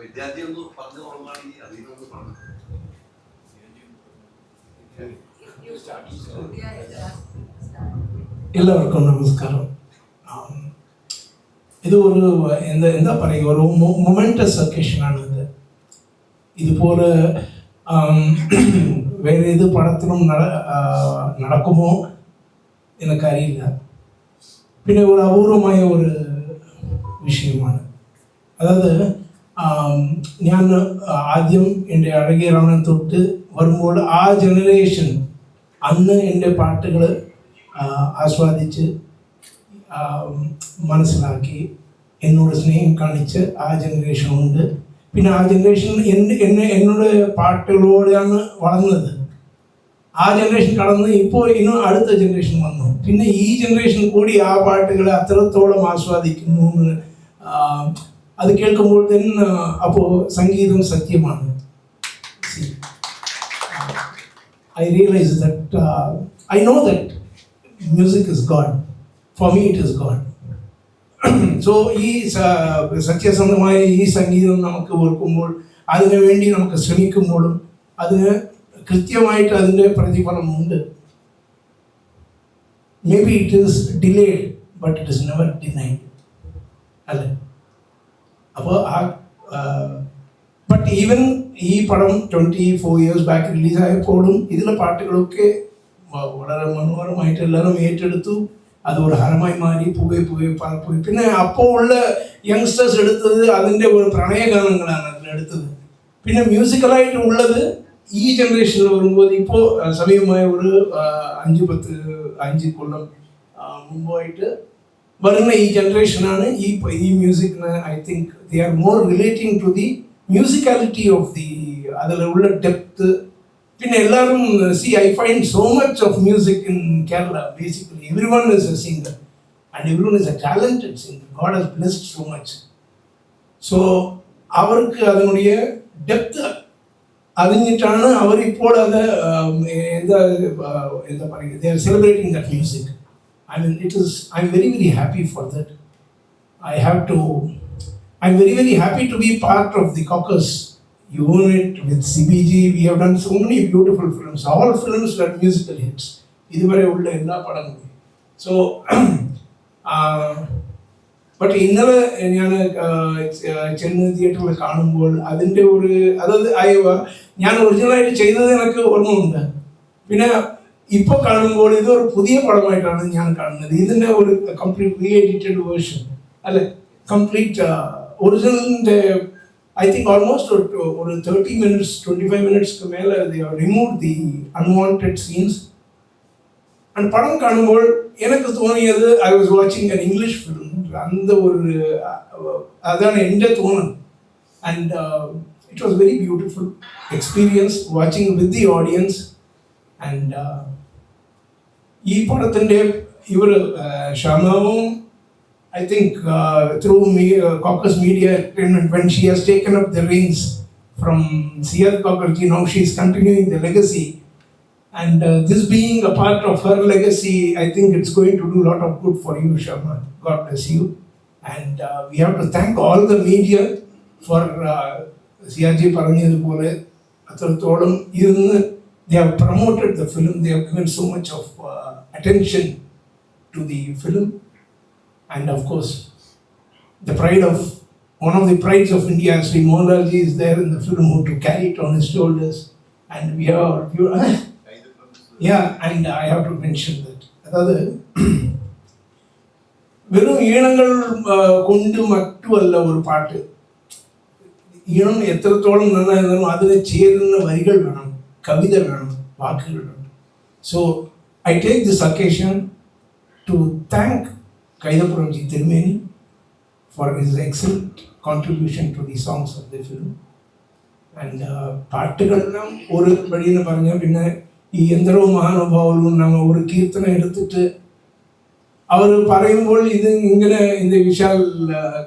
വിദ്യാർത്ഥി ഒന്ന് പറഞ്ഞു തുടങ്ങുകയാണെങ്കിൽ അതിനൊന്ന് പറഞ്ഞു. എല്ലാവർക്കും നമസ്കാരം. ഇത് ഒരു എന്താ പറയുക, ഒരു മൊമെന്റസ് ഒക്കേഷനാണ് ഇത്. ഇതുപോലെ വേറെ ഏത് പടത്തിലും നടക്കുമോ എനിക്കറിയില്ല. പിന്നെ ഒരു അപൂർവമായ ഒരു വിഷയമാണ്. അതായത് ഞാൻ ആദ്യം എൻ്റെ അഴകിയറാണൻ തൊട്ട് വരുമ്പോൾ ആ ജനറേഷൻ അന്ന് എൻ്റെ പാട്ടുകൾ ആസ്വാദിച്ച് മനസ്സിലാക്കി എന്നോട് സ്നേഹം കാണിച്ച് ആ ജനറേഷനുണ്ട്. പിന്നെ ആ ജനറേഷൻ എന്നോട് പാട്ടുകളോടെയാണ് വളർന്നത്. ആ ജനറേഷൻ കടന്ന് ഇപ്പോൾ ഇന്നും അടുത്ത ജനറേഷൻ വന്നു. പിന്നെ ഈ ജനറേഷൻ കൂടി ആ പാട്ടുകളെ അത്രത്തോളം ആസ്വാദിക്കുന്നു. അത് കേൾക്കുമ്പോൾ തന്നെ അപ്പോൾ സംഗീതം സത്യമാണ്. I realize that I know that music is God. For me it is God. So ഈ സത്യസന്ധമായ ഈ സംഗീതം നമുക്ക് ഓർക്കുമ്പോൾ, അതിനു വേണ്ടി നമുക്ക് ശ്രമിക്കുമ്പോഴും അതിന് കൃത്യമായിട്ട് അതിൻ്റെ പ്രതിഫലമുണ്ട്. Maybe it is delayed but it is never denied അല്ലേ? അപ്പോൾ ബട്ട് ഈവൻ ഈ പടം 24 years ബാക്ക് റിലീസായപ്പോഴും ഇതിലെ പാട്ടുകളൊക്കെ വളരെ മനോഹരമായിട്ട് എല്ലാവരും ഏറ്റെടുത്തു. അത് ഒരു ഹരമായി മാറി പോയി. പിന്നെ അപ്പോൾ ഉള്ള യങ്സ്റ്റേഴ്സ് എടുത്തത് അതിൻ്റെ ഒരു പ്രണയഗാനങ്ങളാണ് അതിലെടുത്തത്. പിന്നെ മ്യൂസിക്കലായിട്ട് ഉള്ളത് ഈ ജനറേഷനിൽ വരുമ്പോൾ ഇപ്പോൾ സമയമായ ഒരു 5 കൊല്ലം മുമ്പായിട്ട് വരുന്ന ഈ ജനറേഷനാണ് ഈ മ്യൂസിക്കിന് I think they are more relating to the musicality of the അതിൽ ഉള്ള ഡെപ്ത്. പിന്നെ എല്ലാവരും I find so much of music in Kerala. Basically everyone is a singer and everyone is a talented singer. God has blessed so much. So അവർക്ക് അതിനുடைய depth അറിഞ്ഞിട്ടാണ് അവരിപ്പോൾ അത് എന്താ പറയുക, they are celebrating that music. I mean I'm very very happy for that. I'm very happy to be part of the caucus unit with CBG. We have done so many beautiful films. All films were musical hits. ഇതുവരെ ഉള്ള എല്ലാ പടങ്ങളും. So but ഇന്നലെ ഞാൻ ചെന്ന് തിയേറ്ററിൽ കാണുമ്പോൾ അതിൻ്റെ അതായത് ഞാൻ ഒറിജിനലായിട്ട് ചെയ്തത് എനിക്ക് ഓർമ്മയുണ്ട്. പിന്നെ ഇപ്പോൾ കാണുമ്പോൾ ഇതൊരു പുതിയ പടമായിട്ടാണ് ഞാൻ കാണുന്നത്. ഇതിൻ്റെ ഒരു കംപ്ലീറ്റ് റീ എഡിറ്റഡ് വേർഷൻ അല്ലെ, കംപ്ലീറ്റ് ഒറിജിനലിൻ്റെ ഐ തിങ്ക് ഓൾമോസ്റ്റ് ഒരു 30 minutes 25 minutes മേലെ they have removed the unwanted scenes. And പടം കാണുമ്പോൾ എനിക്ക് തോന്നിയത് I was watching an English film. அந்த അതാണ് എൻ്റെ തോന്നൽ. And it was very beautiful experience watching with the audience. And ഈ പടത്തിൻ്റെ ഷമാവും I think through Caucus Media Entertainment, when she has taken up the reins from C.R. Caucus, now she is continuing the legacy. And this being a part of her legacy, I think it's going to do a lot of good for you, Sharma. God bless you. And we have to thank all the media for C.R.J. Paranyadu pole atharathodam irunnu they have promoted the film. They have given so much of attention to the film. And of course, the pride of one of the prides of India, Sri Mohanlalji, is there in the film who to carry it on his shoulders. And we are, and I have to mention that. അതായത് വെറും ഈണങ്ങൾ കൊണ്ട് മറ്റുമല്ല ഒരു പാട്ട്. ഈണം എത്രത്തോളം നന്നായിരുന്നാലും അതിന് ചേരുന്ന വരികൾ വേണം, കവിത വേണം, വാക്കുകൾ വേണം. So I take this occasion to thank Kaidapuramji Tirumeni for his excellent contribution to the songs of the film. And പാട്ടുകളെല്ലാം ഒരു വഴിയെന്ന് പറഞ്ഞാൽ പിന്നെ ഈ എന്തരോ മഹാനുഭാവവും നമ്മൾ ഒരു കീർത്തനം എടുത്തിട്ട് അവർ പറയുമ്പോൾ ഇത് ഇങ്ങനെ ഇത് വിശാൽ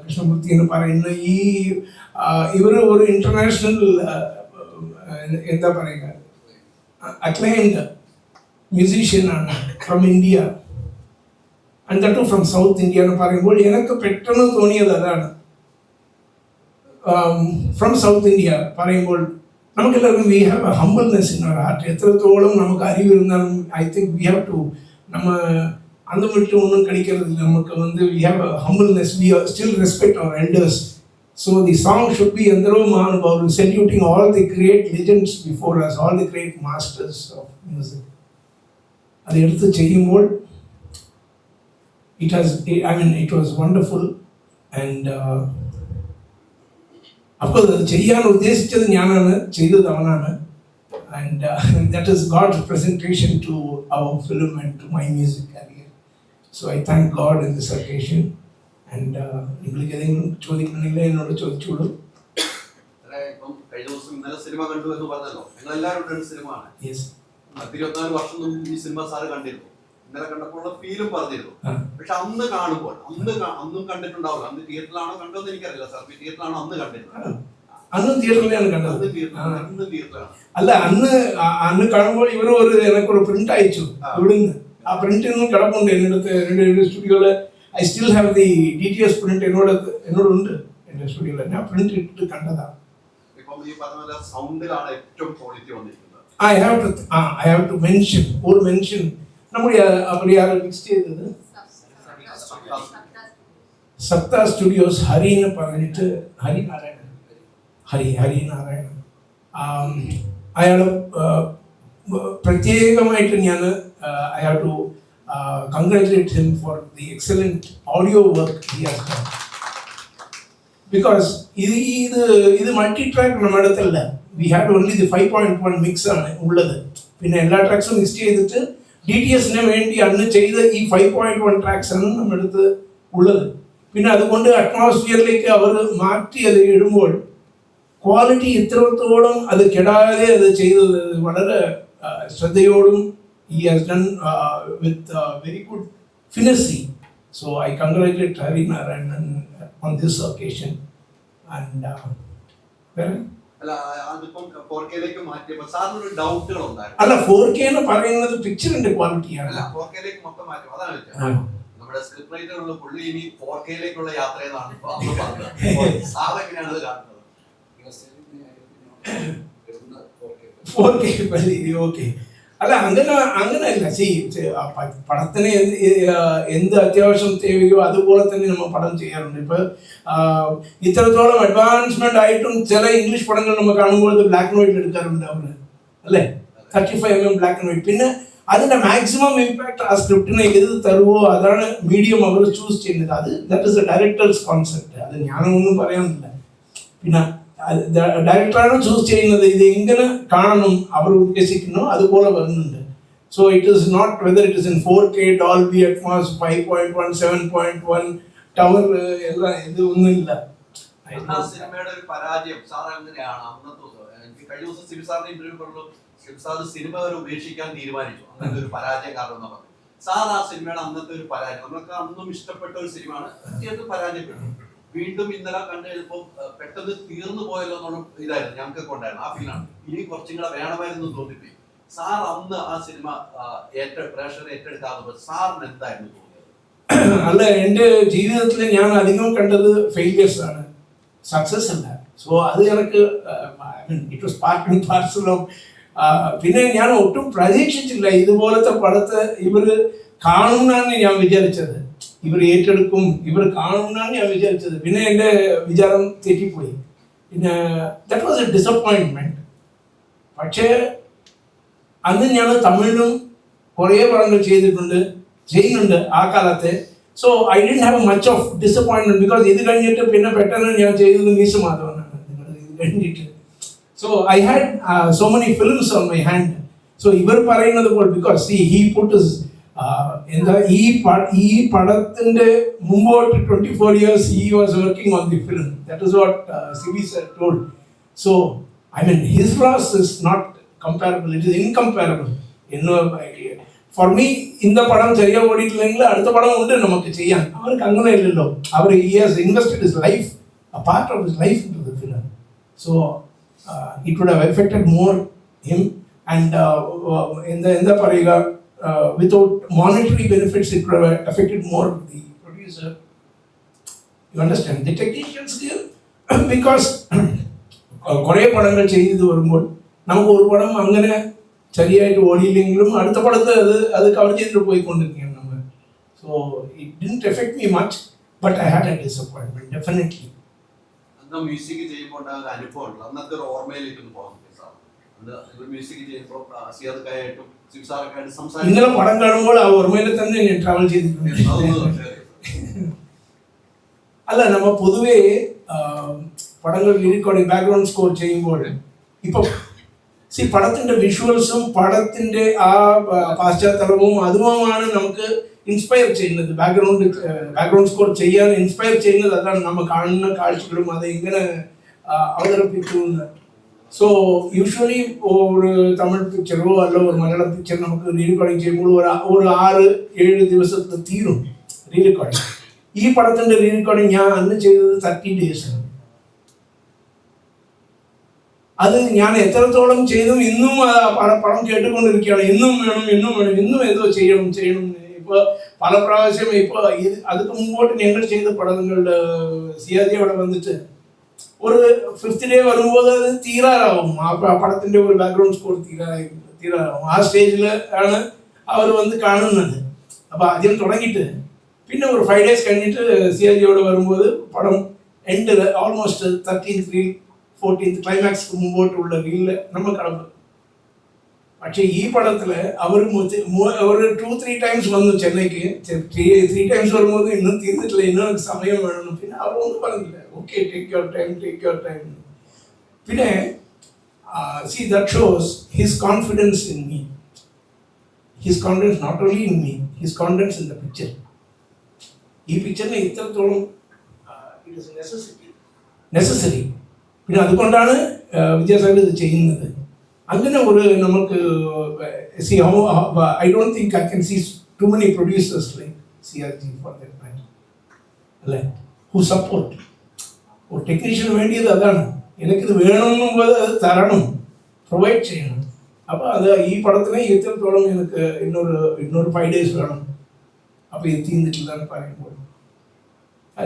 കൃഷ്ണമൂർത്തി എന്ന് പറയുന്ന ഇവർ ഒരു ഇന്റർനാഷണൽ എന്താ പറയുക അക്ലൈംഡ് മ്യൂസീഷ്യനാണ് from India. And that too from south India എന്ന് പറയുമ്പോൾ എനിക്ക് പെട്ടെന്ന് തോന്നിയത് അതാണ്. ഫ്രം സൗത്ത് ഇന്ത്യ പറയുമ്പോൾ നമുക്കെല്ലാവർക്കും we have a humbleness in our heart. എത്രത്തോളം നമുക്ക് അറിവിരുന്നാലും I think we have to நம்ம அந்த விட்டு ஒன்றும் கிடைக்கிறது நமக்கு வந்து we have a humbleness, we still respect our elders. So the song should be Endaro Mahanubavu, saluting all the great legends before us, all the great masters of music. அதை எடுத்து செய்யும்போது it was wonderful and of course അത് ചെയ്യാൻ ഉദ്ദേശിച്ചത് ഞാനാണ്, ചെയ്തത് അവനാണ്. And that is God's presentation to our film and to my music career. So I thank God in this occasion. And നിങ്ങൾക്ക് ഏതെങ്കിലും ചോദിക്കണമെങ്കിൽ എന്നോട് ചോദിച്ചോളൂ. ഇപ്പം കഴിഞ്ഞ ദിവസം ഇന്നലെ സിനിമ കണ്ടു എന്ന് പറഞ്ഞല്ലോ, ഞങ്ങളെല്ലാവരും കണ്ട സിനിമയാണ്. 24 വർഷം മുമ്പ് ഈ സിനിമ സാറ് കണ്ടിരുന്നു. ഇന്നലെ കണ്ടപ്പോൾ ഫീലും പറഞ്ഞിരുന്നു. പക്ഷെ അന്ന് കാണുമ്പോൾ അന്നും കണ്ടിട്ടുണ്ടാവില്ല. അന്ന് തിയേറ്ററിലാണോ കണ്ടതെന്ന് എനിക്കറിയില്ല സാർ. തിയേറ്ററിലാണോ അന്ന് കണ്ടിരുന്നത്? അന്ന് തിയേറ്ററിലാണ് കണ്ടത്. അല്ല, അന്ന് കാണുമ്പോൾ ഇവർ എനിക്കൊരു പ്രിന്റ് അയച്ചു ഇവിടുന്ന്. ആ പ്രിന്റ് ഇന്നും കിടപ്പുണ്ട് എൻ്റെ അടുത്ത്. എൻ്റെ സ്റ്റുഡിയോയില് I still have the DTS print എന്നോടുണ്ട് എൻ്റെ സ്റ്റുഡിയോയിൽ. ഞാൻ പ്രിന്റ് ഇട്ടിട്ട് കണ്ടതാണ്. I have to mention നമ്മുടെ അവർ ആരെ ഫിക്സ് ചെയ്തത് സപ്ത സ്റ്റുഡിയോസ്. ഹരി എന്ന് പറഞ്ഞിട്ട് ഹരിനാരായണൻ അയാൾ പ്രത്യേകമായിട്ട് ഞാൻ I have to congratulate him for the excellent audio work he has done. Because ഇത് മൾട്ടി ട്രാക്ക് നമ്മുടെ അടുത്തല്ല. We had only the 5.1 mix ആണ് ഉള്ളത്. പിന്നെ എല്ലാ ട്രാക്സും മിക്സ് ചെയ്തിട്ട് DTSന് വേണ്ടി അന്ന് ചെയ്ത ഈ 5.1 ട്രാക്സ് ആണ് നമ്മുടെ അടുത്ത് ഉള്ളത്. പിന്നെ അതുകൊണ്ട് അറ്റ്മോസ്ഫിയറിലേക്ക് അവർ മാറ്റി അത് ഇടുമ്പോൾ ക്വാളിറ്റി ഇത്രത്തോളം അത് കെടാതെ അത് ചെയ്തത് വളരെ ശ്രദ്ധയോടും he has done with very good finesse. So I congratulate Hari Narayanan on this occasion. And അല്ല, അതിപ്പം 4K ലേക്ക് മാറ്റിയപ്പോൾ സാറിനൊരു ഡൗട്ടുകൾ ഉണ്ടായിരുന്നു. അല്ല, 4K എന്ന് പറയുന്നത് പിക്ചറിന്റെ ക്വാളിറ്റിയാണ്. അല്ല, 4K ലേക്ക് മൊത്തം മാറ്റും. അതാണ് നമ്മുടെ സ്ക്രിപ്റ്റ് റൈറ്ററുള്ള പുള്ളി ഇനി 4K ലേക്കുള്ള യാത്രയെന്നാണ് പറഞ്ഞത്. സാർ എങ്ങനെയാണ് അത് കാണുന്നത്? 4K okay. അല്ല, അങ്ങനെയല്ല. പടത്തിന് എന്ത് അത്യാവശ്യം തേവയോ അതുപോലെ തന്നെ നമ്മൾ പടം ചെയ്യാറുണ്ട്. ഇപ്പൊ ഇത്രത്തോളം അഡ്വാൻസ്മെന്റ് ആയിട്ടും ചില ഇംഗ്ലീഷ് പടങ്ങൾ നമ്മൾ കാണുമ്പോൾ ബ്ലാക്ക് ആൻഡ് വൈറ്റ് എടുക്കാറുണ്ട് അവര്, അല്ലേ? 35mm black and white. പിന്നെ അതിന്റെ മാക്സിമം ഇമ്പാക്ട് ആ സ്ക്രിപ്റ്റിനെ ഏത് തരുവോ അതാണ് മീഡിയം അവർ ചൂസ് ചെയ്യുന്നത്. That is A directors concept. അത് ഞാനൊന്നും പറയാനില്ല. പിന്നെ ഡയറക്ടറാണ് ചൂസ് ചെയ്യുന്നത് ഇത് എങ്ങനെ കാണണം അവർ ഉദ്ദേശിക്കുന്നു അതുപോലെ വരുന്നുണ്ട്. So it is not whether it is in 4K, Dolby Atmos, 5.1, 7.1 tower എല്ലാം ഇത് ഒന്നുമില്ല. സിനിമയുടെ ഒരു പരാജയം സാർ എങ്ങനെയാണ് അന്നത്തെ എനിക്ക് കഴിഞ്ഞ ദിവസം സിബി സാറിന്റെ ഇന്റർവ്യൂ പറഞ്ഞു, സിബി സാർ സിനിമ വരെ ഉപേക്ഷിക്കാൻ തീരുമാനിച്ചു, അങ്ങനത്തെ ഒരു പരാജയം കാരണം എന്ന് പറഞ്ഞു. സാർ ആ സിനിമയുടെ അന്നത്തെ ഒരു പരാജയം, നമുക്ക് അന്നും ഇഷ്ടപ്പെട്ട ഒരു സിനിമയാണ്, പരാജയപ്പെട്ടു. വീണ്ടും ഇന്നലെ കണ്ടു കഴിഞ്ഞപ്പോൾ പെട്ടെന്ന് തീർന്നു പോയല്ലോ എന്നുള്ള ഇതായിരുന്നു ഞങ്ങൾക്കൊക്കെ ഉണ്ടായിരുന്നു. ആ ഫീലാണ് ഇനി കുറച്ചും കൂടെ വേണമായിരുന്നു തോന്നിപ്പോയി. സാർ അന്ന് ആ സിനിമ പ്രേക്ഷകർ ഏറ്റെടുക്കാതെ സാറിന് എന്തായിരുന്നു തോന്നിയത്? അല്ല, എൻ്റെ ജീവിതത്തിൽ ഞാൻ അധികം കണ്ടത് ഫെയിലിയേഴ്സ് ആണ്, സക്സസ് അല്ല. സോ അത് എനിക്ക് it was part and parcel of. പിന്നെ ഞാൻ ഒട്ടും പ്രതീക്ഷിച്ചില്ല ഇതുപോലത്തെ പടത്തെ ഇവർ കാണുമെന്നാണ് ഞാൻ വിചാരിച്ചത്. ഇവർ ഏറ്റെടുക്കും, ഇവർ കാണുമെന്നാണ് ഞാൻ വിചാരിച്ചത്. പിന്നെ എൻ്റെ വിചാരം തെറ്റിപ്പോയി. പിന്നെ ദാറ്റ് വാസ് എ ഡിസപ്പോയിൻമെൻറ്റ്. പക്ഷേ അന്ന് ഞാൻ തമിഴിലും കുറേ പടങ്ങൾ ചെയ്യുന്നുണ്ട് ആ കാലത്തെ. So I didn't have much of disappointment. Because ഇത് കഴിഞ്ഞിട്ട് പിന്നെ പെട്ടെന്ന് ഞാൻ ചെയ്തത് മീശ മാധവനാണ് ഇത് കഴിഞ്ഞിട്ട്. So I had so many films on my hand. So ഇവർ പറയുന്നത് പോലെ ബിക്കോസ് ഹി പുട്ട് ഹിസ് എന്താ ഈ പടത്തിന്റെ മുമ്പോട്ട് 24 years he was working on the film. That is what Sibi sir told. So I mean his loss is not comparable, it is incomparable. For me இந்த படம் சரியா ஓடிட்டிല്ലെങ്കിൽ അടുത്ത പടം ഉണ്ട് നമുക്ക് ചെയ്യാൻ. അവർക്ക് അങ്ങനെയല്ലല്ലോ. അവർ he has invested his life, a part of his life into the film. So it would have affected more him and എന്താ പറയുക, without monetary benefits it would have affected more the producer. You understand? The technicians because കുറേ പടങ്ങൾ ചെയ്തു വരുമ്പോൾ നമുക്ക് ഒരു പടം അങ്ങനെ ശരിയായിട്ട് ഓടിയില്ലെങ്കിലും അടുത്ത പടത്ത് അത് കവർ ചെയ്തിട്ട് പോയിക്കൊണ്ടിരിക്കുകയാണ് നമ്മൾ. So it didn't effect me much, but I had A disappointment definitely. അന്ന് മ്യൂസിക് ചെയ്യുമ്പോൾ ഉണ്ടാകുന്ന അനുഭവം ഉണ്ട്, അന്നത്തെ ഒരു ഓർമ്മയിലേക്ക് ഒന്ന് പോകാൻ പറ്റും സാർ. അന്ന് മ്യൂസിക് ചെയ്യുമ്പോൾ സിയാദക്കായിട്ടും സിംസാറൊക്കെ ആയിട്ട് ഇന്നലെ പടം കാണുമ്പോൾ ആ ഓർമ്മയിൽ തന്നെ ഞാൻ ട്രാവൽ ചെയ്തിട്ടുണ്ട്. അല്ല, നമ്മ പൊതുവേ പടങ്ങൾ റെക്കോർഡിംഗ് ബാക്ക്ഗ്രൗണ്ട് സ്കോർ ചെയ്യുമ്പോൾ ഇപ്പൊ പടത്തിന്റെ വിഷ്വൽസും പടത്തിന്റെ ആ പാശ്ചാത്തലവും അതുമാണ് നമുക്ക് ഇൻസ്പയർ ചെയ്യുന്നത്. ബാക്ക്ഗ്രൗണ്ട് സ്കോർ ചെയ്യാൻ ഇൻസ്പയർ ചെയ്യുന്നത് അതാണ്. നമ്മൾ കാണുന്ന കാഴ്ചകളും അത് എങ്ങനെ അവതരിപ്പിച്ചു. സോ യൂഷ്വലി ഒരു തമിഴ് പിക്ചറോ അല്ല ഒരു മലയാളം പിക്ചർ നമുക്ക് റീ റെക്കോർഡിങ് ചെയ്യുമ്പോൾ ഒരു 6-7 ദിവസത്തിൽ തീരും റീ റെക്കോർഡിങ്. ഈ പടത്തിന്റെ റീ റെക്കോർഡിങ് ഞാൻ അന്ന് ചെയ്തത് 30 days ആണ്. അത് ഞാൻ എത്രത്തോളം ചെയ്തും ഇന്നും പടം കേട്ടുകൊണ്ടിരിക്കുകയാണ്. ഇന്നും ഏതോ ചെയ്യണം. ഇപ്പൊ പല പ്രാവശ്യം ഇപ്പൊ അതിന് മുമ്പോട്ട് ഞങ്ങൾ ചെയ്ത പടങ്ങളുടെ സിയാദി അവിടെ വന്നിട്ട് ഒരു 5th day വരുമ്പോൾ അത് തീരാറാവും. ആ പടത്തിന്റെ ഒരു ബാക്ക്ഗ്രൗണ്ട് സ്കോർ തീരാറാവും. ആ സ്റ്റേജിൽ ആണ് അവർ വന്ന് കാണുന്നത്. അപ്പൊ ആദ്യം തുടങ്ങിയിട്ട് പിന്നെ ഒരു 5 days കഴിഞ്ഞിട്ട് സിയാദിയോട് വരുമ്പോൾ പടം end almost 13th reel 14th climax മുമ്പോട്ടുള്ള റീലില് നമ്മൾ കടന്നു. പക്ഷെ ഈ പടത്തില് അവർ ഒരു 2-3 times വന്നു ചെന്നൈക്ക്. 3 times വരുമ്പോൾ ഇന്നും തീർന്നിട്ടില്ല, ഇന്നും സമയം വേണം. പിന്നെ അവരൊന്നും പറഞ്ഞില്ല, ഓക്കെ ടേക്ക് യുവർ ടൈം. പിന്നെ see that shows his confidence in me. His confidence not only in me, his confidence in the picture. ഈ പിക്ചറിന് ഇത്രത്തോളം it is necessary. പിന്നെ അതുകൊണ്ടാണ് വിദ്യാസാഗർ ഇത് ചെയ്യുന്നത്. അങ്ങനെ ഒരു നമുക്ക് I don't think I can see too many producers like CRG for that matter, അല്ലേ, ഹു സപ്പോർട്ട്. ഒരു ടെക്നീഷ്യന് വേണ്ടിയത് അതാണ്. എനിക്കിത് വേണമെന്നുമ്പോൾ അത് തരണം, പ്രൊവൈഡ് ചെയ്യണം. അപ്പോൾ അത് ഈ പടത്തിനെ ഇത്രത്തോളം എനിക്ക് ഇന്നൊരു 5 days വേണം. അപ്പോൾ ഇത് തീർന്നിട്ടില്ലെന്ന് പറയുമ്പോൾ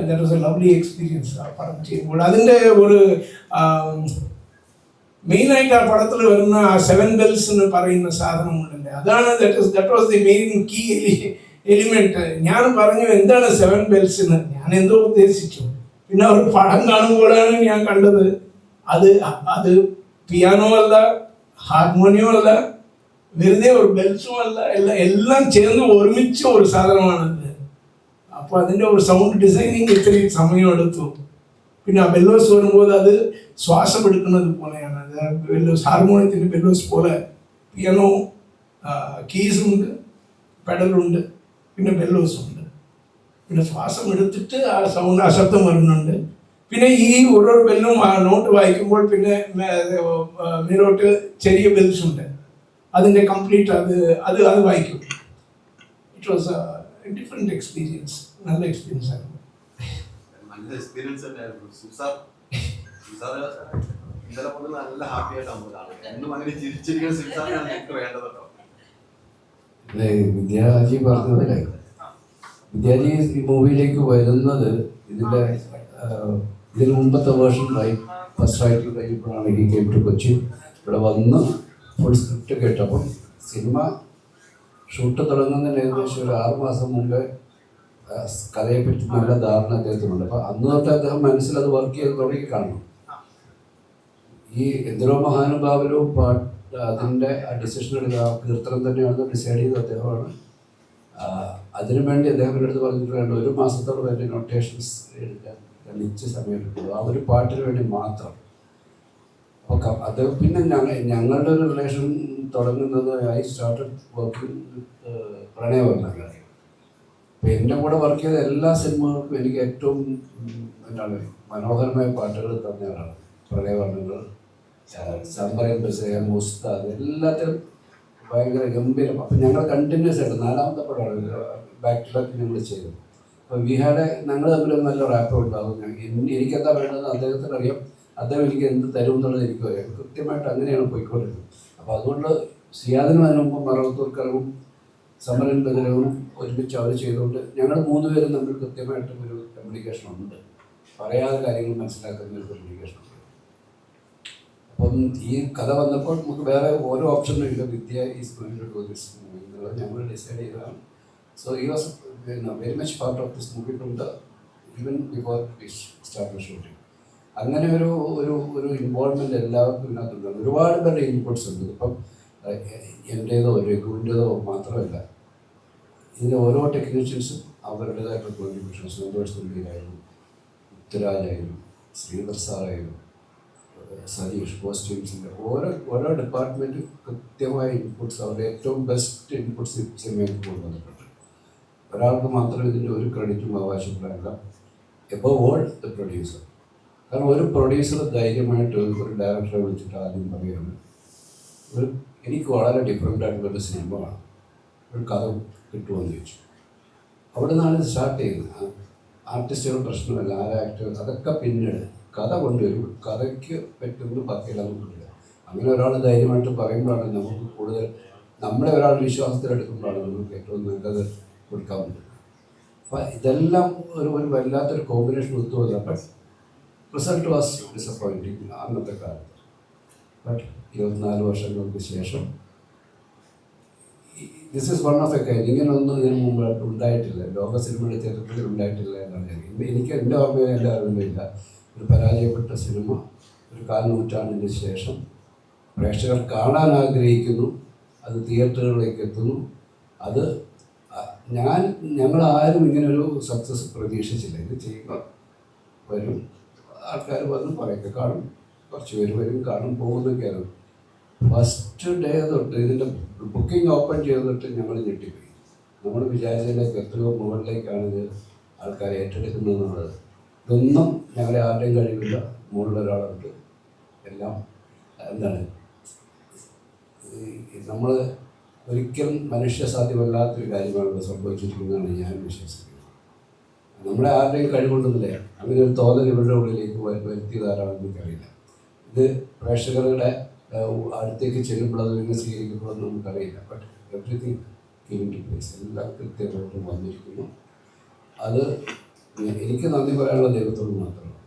that was a lovely experience ആ പടം ചെയ്യുമ്പോൾ. അതിൻ്റെ ഒരു മെയിനായിട്ട് ആ പടത്തിൽ വരുന്ന 7 bells എന്ന് പറയുന്ന സാധനം ഉണ്ടല്ലേ, അതാണ് that was the main key element. ഞാൻ പറഞ്ഞു എന്താണ് 7 bells എന്ന്, ഞാൻ എന്തോ ഉദ്ദേശിച്ചു. പിന്നെ ഒരു പടം കാണുമ്പോഴാണ് ഞാൻ കണ്ടത് അത് പിയാനോ അല്ല, ഹാർമോണിയം അല്ല, വെറുതെ ഒരു ബെൽസും അല്ല, എല്ലാം ചേർന്ന് ഒരുമിച്ച ഒരു സാധനമാണത്. അപ്പോൾ അതിൻ്റെ ഒരു സൗണ്ട് ഡിസൈനിങ് ഇത്രയും സമയം എടുത്തു. പിന്നെ ആ ബെല്ലോസ് വരുമ്പോൾ അത് ശ്വാസം എടുക്കുന്നത് പോലെയാണ്. അത് ബെല്ലോസ്, ഹാർമോണിയത്തിൻ്റെ ബെല്ലോസ് പോലെ പിയാനോ കീസുണ്ട്, പെഡലുണ്ട്, പിന്നെ ബെല്ലോസും ഉണ്ട്. പിന്നെ ശ്വാസം എടുത്തിട്ട് ആ സൗണ്ട്, ആ ശബ്ദം വരുന്നുണ്ട്. പിന്നെ ഈ ഓരോ ബെല്ലും ആ നോട്ട് വായിക്കുമ്പോൾ പിന്നെ മേലോട്ട് ചെറിയ ബെൽസ് ഉണ്ട്, അതിൻ്റെ കംപ്ലീറ്റ് അത് വായിക്കും. It was A different experience, നല്ല എക്സ്പീരിയൻസ് ആയിരുന്നു. നല്ല എക്സ്പീരിയൻസ് തന്നെയായിരുന്നു. ഇന്നലെ മുതൽ നല്ല ഹാപ്പി ആയിട്ടാണ് എന്നും അങ്ങനെ ചിരിച്ചിരിക്കുന്ന സിംസാറിനാണ് ഞങ്ങൾക്ക് വേണ്ടത് കേട്ടോ. വിദ്യാജി പറഞ്ഞതല്ലേ, വിദ്യാജി ഈ മൂവിയിലേക്ക് വരുന്നത് ഇതിന് മുമ്പത്തെ വേർഷൻ ഫസ്റ്റ് റൈറ്റിംഗ് കഴിഞ്ഞപ്പോഴാണ് ഈ കേം ടു കൊച്ചി. ഇവിടെ വന്ന് ഫുൾ സ്ക്രിപ്റ്റ് കേട്ടപ്പം സിനിമ ഷൂട്ട് തുടങ്ങുന്നതിന് ഏകദേശം ഒരു 6 മാസം മുമ്പേ കഥയെപ്പറ്റി നല്ല ധാരണ അദ്ദേഹത്തിനുണ്ട്. അപ്പം അന്ന് തൊട്ട് അദ്ദേഹം മനസ്സിലത് വർക്ക് ചെയ്ത് തുടങ്ങി കാണണം. ഈ എന്തിനോ മഹാനുഭാവരും അതിൻ്റെ ഡിസിഷൻ എടുക്കുക കീർത്തനം തന്നെയാണ് ഡിസൈഡ് ചെയ്ത് അദ്ദേഹമാണ്. അതിനുവേണ്ടി അദ്ദേഹത്തിൻ്റെ അടുത്ത് പറഞ്ഞിട്ടുണ്ട് 1 മാസത്തോളം വേണ്ടി നൊട്ടേഷൻസ് എടുക്കാൻ നിശ്ചയ സമയം എടുക്കുള്ളൂ, ആ ഒരു പാട്ടിന് വേണ്ടി മാത്രം. അപ്പോൾ അത് പിന്നെ ഞങ്ങളുടെ ഒരു റിലേഷൻ തുടങ്ങുന്നത് ഐ സ്റ്റാർട്ടഡ് വർക്കിംഗ് പ്രണയവർണ്ണങ്ങൾ. അപ്പോൾ എൻ്റെ കൂടെ വർക്ക് ചെയ്ത എല്ലാ സിനിമകൾക്കും എനിക്ക് ഏറ്റവും എന്താണ് മനോഹരമായ പാട്ടുകൾ തന്ന ആളാണ്. പ്രണയവർണ്ണങ്ങൾ, സമ്പരം ബസയ, മുസ്താദ്, എല്ലാത്തിനും ഭയങ്കര ഗംഭീരം. അപ്പം ഞങ്ങൾ കണ്ടിന്യൂസ് ആയിട്ട് 4ാമത്തെ പടമാണ് ബാക്ക് ടു ബാക്ക് ഞങ്ങൾ ചെയ്തത്. അപ്പോൾ ഞങ്ങൾ തമ്മിൽ നല്ല റാപ്പ് ഉണ്ടാകും. എനിക്കെന്താ വേണ്ടത് അദ്ദേഹത്തിന് അറിയാം, അദ്ദേഹം എനിക്ക് എന്ത് തരും എന്നുള്ളത് എനിക്ക് അറിയാം. കൃത്യമായിട്ട് അങ്ങനെയാണ് പോയിക്കൊണ്ടിരുന്നത്. അപ്പോൾ അതുകൊണ്ട് സിയാദിനും അതിന് മുമ്പ് മറവത്തൂർക്കരവും സമരൻ ബദലവും ഒരുമിച്ച് അവർ ചെയ്തുകൊണ്ട് ഞങ്ങൾ 3 പേരും തമ്മിൽ കൃത്യമായിട്ടും ഒരു കമ്മ്യൂണിക്കേഷൻ ഉണ്ട്. പറയാതെ കാര്യങ്ങൾ മനസ്സിലാക്കുന്ന ഒരു കമ്മ്യൂണിക്കേഷൻ. അപ്പം ഈ കഥ വന്നപ്പോൾ നമുക്ക് വേറെ ഓരോ ഓപ്ഷനും ഇല്ല. Vidya is going to do this movie എന്നുള്ളത് ഞങ്ങൾ ഡിസൈഡ് ചെയ്തതാണ്. So he was very much part of this movie from the even before we start shooting. അങ്ങനെ ഒരു ഒരു ഒരു ഇൻവോൾവ്മെൻറ്റ് എല്ലാവർക്കും ഇതിനകത്തുണ്ട്. ഒരുപാട് പേരുടെ ഇൻപുട്സ് ഉണ്ട്. ഇപ്പം എൻ്റേതോ രഘുവിൻ്റെതോ മാത്രമല്ല, ഇതിൻ്റെ ഓരോ ടെക്നീഷ്യൻസും അവരുടേതായിട്ടുള്ള കോൺട്രിബ്യൂഷൻസ്, സന്തോഷ് തുള്ളിയായാലും ഉത്തരാജായാലും ശ്രീധർ സാറായാലും സതീഷ് കോസ്റ്റ്യൂംസിൻ്റെ ഓരോ ഡിപ്പാർട്ട്മെൻറ്റും കൃത്യമായ ഇൻപുട്സ്, അവരുടെ ഏറ്റവും ബെസ്റ്റ് ഇൻപുട്സ് സിനിമയ്ക്ക് കൊണ്ടുവന്നിട്ടുണ്ട്. ഒരാൾക്ക് മാത്രം ഇതിൻ്റെ ഒരു ക്രെഡിറ്റും അവകാശപ്പെടാനില്ല. Above all the producer. കാരണം ഒരു പ്രൊഡ്യൂസർ ധൈര്യമായിട്ട് ഒരു ഡയറക്ടറെ വിളിച്ചിട്ട് ആദ്യം പറയുകയാണ്, എനിക്ക് വളരെ ഡിഫറെൻ്റ് ആയിട്ടുള്ളൊരു സിനിമ കാണാം, ഒരു കഥ കിട്ടുമെന്ന് ചോദിച്ചു. അവിടെ നിന്നാണ് ഇത് സ്റ്റാർട്ട് ചെയ്യുന്നത്. ആർട്ടിസ്റ്റുകൾ പ്രശ്നമല്ല, ആക്ടർ അതൊക്കെ പിന്നീട് കഥ കൊണ്ടുവരും. കഥയ്ക്ക് പറ്റുന്ന ബാക്കിയെല്ലാം കൊണ്ടുവരിക. അങ്ങനെ ഒരാൾ ധൈര്യമായിട്ട് പറയുമ്പോഴാണ് നമുക്ക് കൂടുതൽ, നമ്മളെ ഒരാൾ വിശ്വാസത്തിലെടുക്കുമ്പോഴാണ് നമുക്ക് ഏറ്റവും നല്ലത് കൊടുക്കാൻ പറ്റുന്നത്. അപ്പം ഇതെല്ലാം ഒരു വല്ലാത്തൊരു കോമ്പിനേഷൻ ഒത്തുവന്നത്. ബട്ട് റിസൾട്ട് വാസ് ഡിസപ്പോയിൻറ്റിങ് അന്നത്തെ കാലത്ത്. ബട്ട് 24 വർഷങ്ങൾക്ക് ശേഷം this is one of a kind. ഇങ്ങനെയൊന്നും ഇതിനു മുമ്പ് ഉണ്ടായിട്ടില്ല, ലോക സിനിമയുടെ ചരിത്രത്തിൽ ഉണ്ടായിട്ടില്ല എന്നാണ് എനിക്ക് എൻ്റെ ഓർമ്മയോ എൻ്റെ അറിവില്ല. ഒരു പരാജയപ്പെട്ട സിനിമ ഒരു 4 നൂറ്റാണ്ടിന് ശേഷം പ്രേക്ഷകർ കാണാൻ ആഗ്രഹിക്കുന്നു, അത് തിയേറ്ററുകളിലേക്ക് എത്തുന്നു. അത് ഞങ്ങളാരും ഇങ്ങനൊരു സക്സസ് പ്രതീക്ഷിച്ചില്ല. ഇത് ചെയ്യുമ്പോൾ വരും ആൾക്കാർ വന്ന് പറയൊക്കെ കാണും, കുറച്ച് പേര് വരും, കാണും, പോകുന്നൊക്കെയാണ്. ഫസ്റ്റ് ഡേ തൊട്ട് ഇതിൻ്റെ ബുക്കിംഗ് ഓപ്പൺ ചെയ്ത് തൊട്ട് ഞങ്ങൾ ഞെട്ടിപ്പോയി. നമ്മൾ വിചാരിച്ചതിലേക്ക് എത്രയോ മുകളിലേക്കാണ് ഇത് ആൾക്കാർ ഏറ്റെടുക്കുന്നതെന്നുള്ളത്. ഇതൊന്നും ഞങ്ങളെ ആരുടെയും കഴിവില്ല. മുകളിലൊരാളുണ്ട്. എല്ലാം എന്താണ്, നമ്മൾ ഒരിക്കലും മനുഷ്യസാധ്യമല്ലാത്തൊരു കാര്യമാണ് ഇവിടെ സംഭവിച്ചിരിക്കുന്നതാണ് ഞാൻ വിശ്വസിക്കുന്നത്. നമ്മളെ ആരുടെയും കഴിവുണ്ടെന്നില്ല. അങ്ങനെ ഒരു തോന്നൽ ഇവരുടെ ഉള്ളിലേക്ക് വരുത്തിയതാരാണെന്ന് എനിക്കറിയില്ല. ഇത് പ്രേക്ഷകരുടെ അടുത്തേക്ക് ചെല്ലുമ്പോൾ അത് എങ്ങനെ സ്വീകരിക്കപ്പെടുമെന്ന് നമുക്കറിയില്ല. But everything giving to place, എല്ലാം കൃത്യമായിട്ട് വന്നിരിക്കുന്നു. അത് എനിക്ക് നന്ദി പറയാനുള്ള ദൈവത്തോട് മാത്രമാണ്.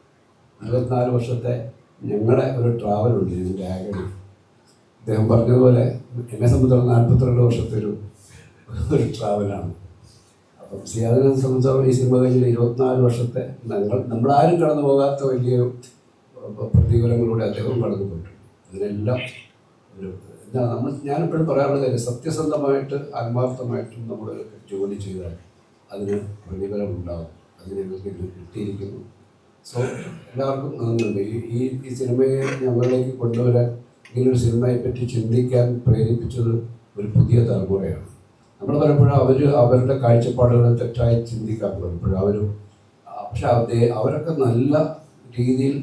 24 വർഷത്തെ ഞങ്ങളുടെ ഒരു ട്രാവലുണ്ട് ഇതിൻ്റെ ആഗടി. അദ്ദേഹം പറഞ്ഞതുപോലെ എന്നെ സംബന്ധിച്ചിടത്തോളം 42 വർഷത്തെ ഒരു ട്രാവലാണ്. അപ്പം സിയാദിനെ സംബന്ധിച്ചിടത്തോളം ഈ സിനിമ കഴിഞ്ഞ 24 വർഷത്തെ നമ്മളാരും കടന്നു പോകാത്ത വലിയ പ്രതികൂലങ്ങളിലൂടെ അദ്ദേഹം കടന്നു പോയിട്ടുണ്ട്. അതിനെല്ലാം ഒരു ഞാനെപ്പോഴും പറയാറുള്ള കാര്യം, സത്യസന്ധമായിട്ട് ആത്മാർത്ഥമായിട്ടും നമ്മൾ ജോലി ചെയ്താൽ അതിന് പ്രതിഫലം ഉണ്ടാകും. അത് ഞങ്ങൾക്ക് ഇത് കിട്ടിയിരിക്കുന്നു. സോ എല്ലാവർക്കും നന്ദിയുണ്ട്. ഈ സിനിമയെ ഞങ്ങളിലേക്ക് കൊണ്ടുവരാൻ, ഇങ്ങനൊരു സിനിമയെപ്പറ്റി ചിന്തിക്കാൻ പ്രേരിപ്പിച്ചത് ഒരു പുതിയ തലമുറയാണ്. നമ്മൾ പലപ്പോഴും അവരുടെ കാഴ്ചപ്പാടുകൾ തെറ്റായി ചിന്തിക്കാൻ പലപ്പോഴും പക്ഷെ അവരൊക്കെ നല്ല രീതിയിൽ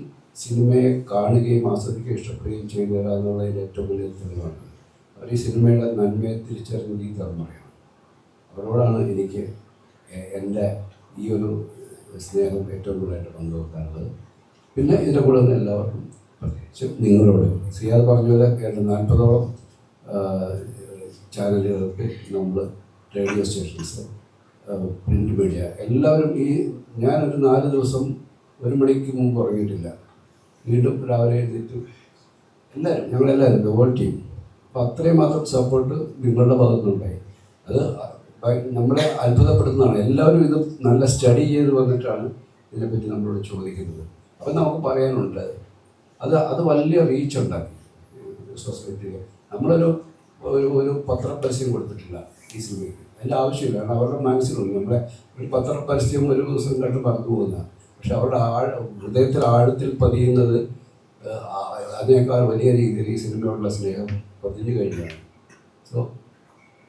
സിനിമയെ കാണുകയും ആസ്വദിക്കുകയും ഇഷ്ടപ്പെടുകയും ചെയ്തു എന്നുള്ളതിൻ്റെ ഏറ്റവും വലിയ തെളിവാണ്. അവർ ഈ സിനിമയുടെ നന്മയെ തിരിച്ചറിഞ്ഞത് ഈ തലമുറയാണ്. അവരോടാണ് എനിക്ക് എൻ്റെ ഈ ഒരു സ്നേഹം ഏറ്റവും കൂടുതലായിട്ട് പങ്കുവെക്കാനുള്ളത്. പിന്നെ ഇതിൻ്റെ കൂടെ നിന്ന് എല്ലാവർക്കും, പ്രത്യേകിച്ച് നിങ്ങളോട് സിയാദ് പറഞ്ഞ പോലെ 40ഓളം ചാനലുകൾക്ക്, നമ്മൾ റേഡിയോ സ്റ്റേഷൻസ്, പ്രിൻ്റ് മീഡിയ, എല്ലാവരും ഞാനൊരു 4 ദിവസം 1 മണിക്ക് മുമ്പ് ഉറങ്ങിയിട്ടില്ല. വീണ്ടും രാവിലെ എഴുതിയിട്ട് എല്ലാവരും, ഞങ്ങളെല്ലാവരും ദ ഹോൾ ടീം. അപ്പോൾ അത്രയും മാത്രം സപ്പോർട്ട് നിങ്ങളുടെ ഭാഗത്തുനിന്നുണ്ടായി. അത് നമ്മളെ അത്ഭുതപ്പെടുത്തുന്നതാണ്. എല്ലാവരും ഇത് നല്ല സ്റ്റഡി ചെയ്ത് വന്നിട്ടാണ് ഇതിനെപ്പറ്റി നമ്മളോട് ചോദിക്കുന്നത്. അപ്പം നമുക്ക് പറയാനുണ്ട്, അത് വലിയ റീച്ച് ഉണ്ടാക്കി സൊസൈറ്റിയിൽ. നമ്മളൊരു പത്രപരസ്യം കൊടുത്തിട്ടില്ല ഈ സിനിമയ്ക്ക്. അതിൻ്റെ ആവശ്യമില്ല. കാരണം അവരുടെ മനസ്സിലുണ്ട് നമ്മളെ ഒരു പത്രപരസ്യം ഒരു ദിവസം കണ്ട് പറഞ്ഞു പോകുന്ന, പക്ഷെ അവരുടെ ഹൃദയത്തിൽ ആഴത്തിൽ പതിയുന്നത് അതിനേക്കാൾ വലിയ രീതിയിൽ ഈ സിനിമയോടുള്ള സ്നേഹം പതിഞ്ഞു കഴിഞ്ഞാണ്. സോ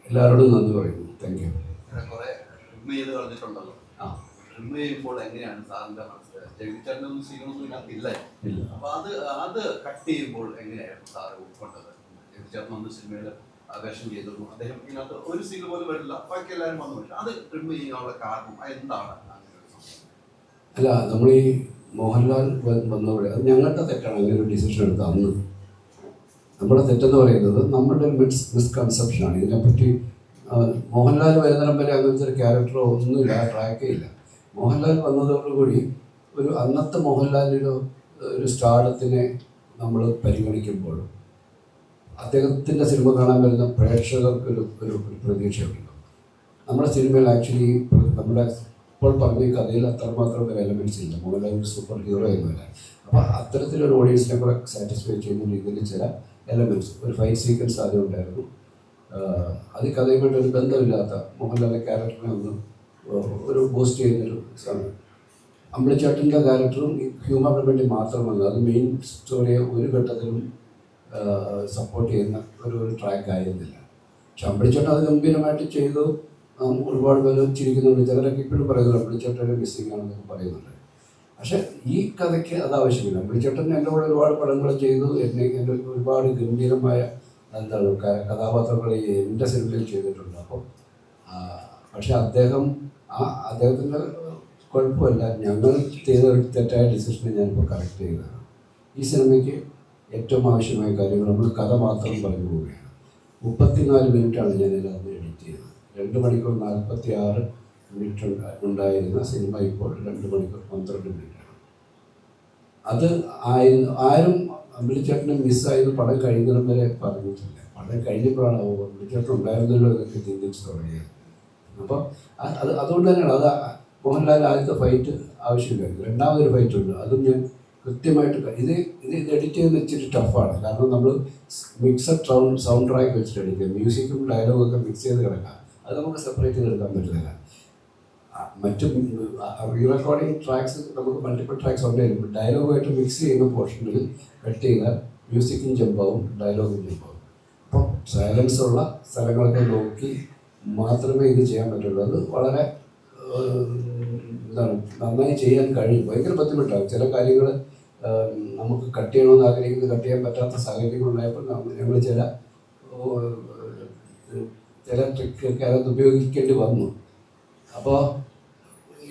എല്ലാവരോടും നന്ദി പറയുന്നു. Thank you. കുറെ റിമൂവ് ചെയ്ത് കളഞ്ഞിട്ടുണ്ടല്ലോ. റിമൂവ് ചെയ്യുമ്പോൾ എങ്ങനെയാണ് സാറിന്റെ മനസ്സിലായത്? ജഗതിച്ചേട്ടനൊന്നും സീനൊന്നും ഇതിനകത്തില്ല. അപ്പൊ അത് കട്ട് ചെയ്യുമ്പോൾ എങ്ങനെയായിരുന്നു സാറ് ഉൾക്കൊണ്ടത്? ജഗതിച്ചേട്ടൻ വന്ന് സിനിമയിൽ വേഷം ചെയ്തിരുന്നു, അദ്ദേഹം ഇതിനകത്ത് ഒരു സീൻ പോലും വരില്ല, ബാക്കി എല്ലാവരും വന്നു. പക്ഷെ അത് റിമൂവ് ചെയ്യാനുള്ള കാരണം എന്താണ്? അല്ല, നമ്മൾ ഈ മോഹൻലാൽ വന്നവിടെ അത് ഞങ്ങളുടെ തെറ്റാണ് അങ്ങനെ ഒരു ഡിസിഷൻ എടുത്തത്. അന്ന് നമ്മുടെ തെറ്റെന്ന് പറയുന്നത് നമ്മളുടെ ഒരു മിസ്കൺസെപ്ഷനാണ് ഇതിനെപ്പറ്റി. മോഹൻലാൽ വരുന്നിടം വരെ അങ്ങനത്തെ ഒരു ക്യാരക്ടറോ ഒന്നുമില്ല, ട്രാക്കേ ഇല്ല. മോഹൻലാൽ വന്നതോടുകൂടി ഒരു അന്നത്തെ മോഹൻലാലിൻ്റെ ഒരു സ്റ്റാർഡത്തിനെ നമ്മൾ പരിഗണിക്കുമ്പോൾ അദ്ദേഹത്തിൻ്റെ സിനിമ കാണാൻ വരുന്ന പ്രേക്ഷകർക്ക് ഒരു പ്രതീക്ഷയുണ്ട്. നമ്മുടെ സിനിമയിൽ ആക്ച്വലി നമ്മുടെ ഇപ്പോൾ പറഞ്ഞ കഥയിൽ അത്രമാത്രം ഒരു എലമെൻറ്റ്സ് ഇല്ല. മോഹൻലാൽ ഒരു സൂപ്പർ ഹീറോ എന്നല്ല. അപ്പോൾ അത്തരത്തിലൊരു ഓഡിയൻസിനെ കൂടെ സാറ്റിസ്ഫൈ ചെയ്യുന്ന രീതിയിൽ ചില എലമെൻറ്റ്സ്, ഒരു ഫൈറ്റ് സീക്വൻസ് ആദ്യം ഉണ്ടായിരുന്നു. അത് കഥയുമായിട്ട് ഒരു ബന്ധമില്ലാത്ത മോഹൻലാലിൻ്റെ ക്യാരക്ടറിനെ ഒന്ന് ഒരു ബൂസ്റ്റ് ചെയ്യുന്നൊരു സാധനം. അമ്പിളിച്ചേട്ടൻ്റെ ക്യാരക്ടറും ഹ്യൂമറിന് വേണ്ടി മാത്രമല്ല, അത് മെയിൻ സ്റ്റോറിയെ ഒരു ഘട്ടത്തിലും സപ്പോർട്ട് ചെയ്യുന്ന ഒരു ട്രാക്ക് ആയിരുന്നില്ല. പക്ഷെ അമ്പിളിച്ചേട്ടൻ അത് ഗംഭീരമായിട്ട് ചെയ്തു. ഒരുപാട് പേര് ചിരിക്കുന്നുണ്ട്. ചിലരൊക്കെ ഇപ്പോഴും പറയുന്നുണ്ട് അമ്പിളിച്ചേട്ടനെ മിസ്സിംഗ് ആണെന്നൊക്കെ പറയുന്നുണ്ട്. പക്ഷെ ഈ കഥയ്ക്ക് അത് ആവശ്യമില്ല. അമ്പിളിച്ചേട്ടൻ എൻ്റെ കൂടെ ഒരുപാട് പടങ്ങൾ ചെയ്തു. എൻ്റെ ഒരുപാട് ഗംഭീരമായ എന്താണ് കഥാപാത്രങ്ങൾ എൻ്റെ സിനിമയിൽ ചെയ്തിട്ടുണ്ട്. അപ്പോൾ പക്ഷെ അദ്ദേഹത്തിൻ്റെ കുഴപ്പമില്ല, ഞങ്ങൾ ചെയ്ത തെറ്റായ ഡിസിഷനെ ഞാനിപ്പോൾ കറക്റ്റ് ചെയ്തതാണ്. ഈ സിനിമയ്ക്ക് ഏറ്റവും ആവശ്യമായ കാര്യങ്ങൾ നമ്മൾ കഥ മാത്രം പറഞ്ഞു പോവുകയാണ്. 34 മിനിറ്റാണ് ഞാനിതിനകത്ത് എഡിറ്റ് ചെയ്തത്. 2 മണിക്കൂർ 46 മിനിറ്റ് ഉണ്ടായിരുന്ന സിനിമ ഇപ്പോൾ 2 മണിക്കൂർ 12 മിനിറ്റാണ്. അത് ആരും അമ്പിളിച്ചേട്ടനെ മിസ്സായത് പടം കഴിയുന്നതിനും വരെ പറഞ്ഞിട്ടില്ല. പടം കഴിഞ്ഞപ്പോഴാണ് അമ്പിളിച്ചേട്ടൻ ഉണ്ടായിരുന്നല്ലോ എന്നൊക്കെ ചിന്തിച്ച് തുടങ്ങിയത്. അപ്പോൾ അതുകൊണ്ട് തന്നെയാണ് അത് മോഹൻലാൽ ആദ്യത്തെ ഫൈറ്റ് ആവശ്യമില്ലായിരുന്നു. രണ്ടാമതൊരു ഫൈറ്റ് ഉണ്ട്, അതും ഞാൻ കൃത്യമായിട്ട് ഇത് എഡിറ്റ് ചെയ്യുന്ന ഇച്ചിരി ടഫാണ്. കാരണം നമ്മൾ മിക്സഡ് സൗണ്ട് ട്രാക്ക് വെച്ചിട്ട് എഡിറ്റ് ചെയ്യും. മ്യൂസിക്കും ഡയലോഗൊക്കെ മിക്സ് ചെയ്ത് കിടക്കാം. അത് നമുക്ക് സെപ്പറേറ്റ് ചെയ്തെടുക്കാൻ പറ്റുന്നില്ല. മറ്റു റീ റെക്കോർഡിങ് ട്രാക്സ് നമുക്ക് മൾട്ടിപ്പിൾ ട്രാക്സ് ഉണ്ടായിരുന്നു. ഡയലോഗുമായിട്ട് മിക്സ് ചെയ്യുന്ന പോർഷനിൽ കട്ട് ചെയ്താൽ മ്യൂസിക്കും ജമ്പാവും ഡയലോഗും ജമ്പാവും. അപ്പോൾ സൈലൻസ് ഉള്ള സ്ഥലങ്ങളൊക്കെ നോക്കി മാത്രമേ ഇത് ചെയ്യാൻ പറ്റുള്ളൂ. അത് വളരെ എന്താണ് നന്നായി ചെയ്യാൻ കഴിയും. ഭയങ്കര ബുദ്ധിമുട്ടാകും. ചില കാര്യങ്ങൾ നമുക്ക് കട്ട് ചെയ്യണമെന്ന് ആഗ്രഹിക്കുന്നത് കട്ട് ചെയ്യാൻ പറ്റാത്ത സാഹചര്യങ്ങളുണ്ടായപ്പോൾ ഞങ്ങൾ ചില ട്രിക്കൊക്കെ അതൊക്കെ ഉപയോഗിക്കേണ്ടി വന്നു. അപ്പോൾ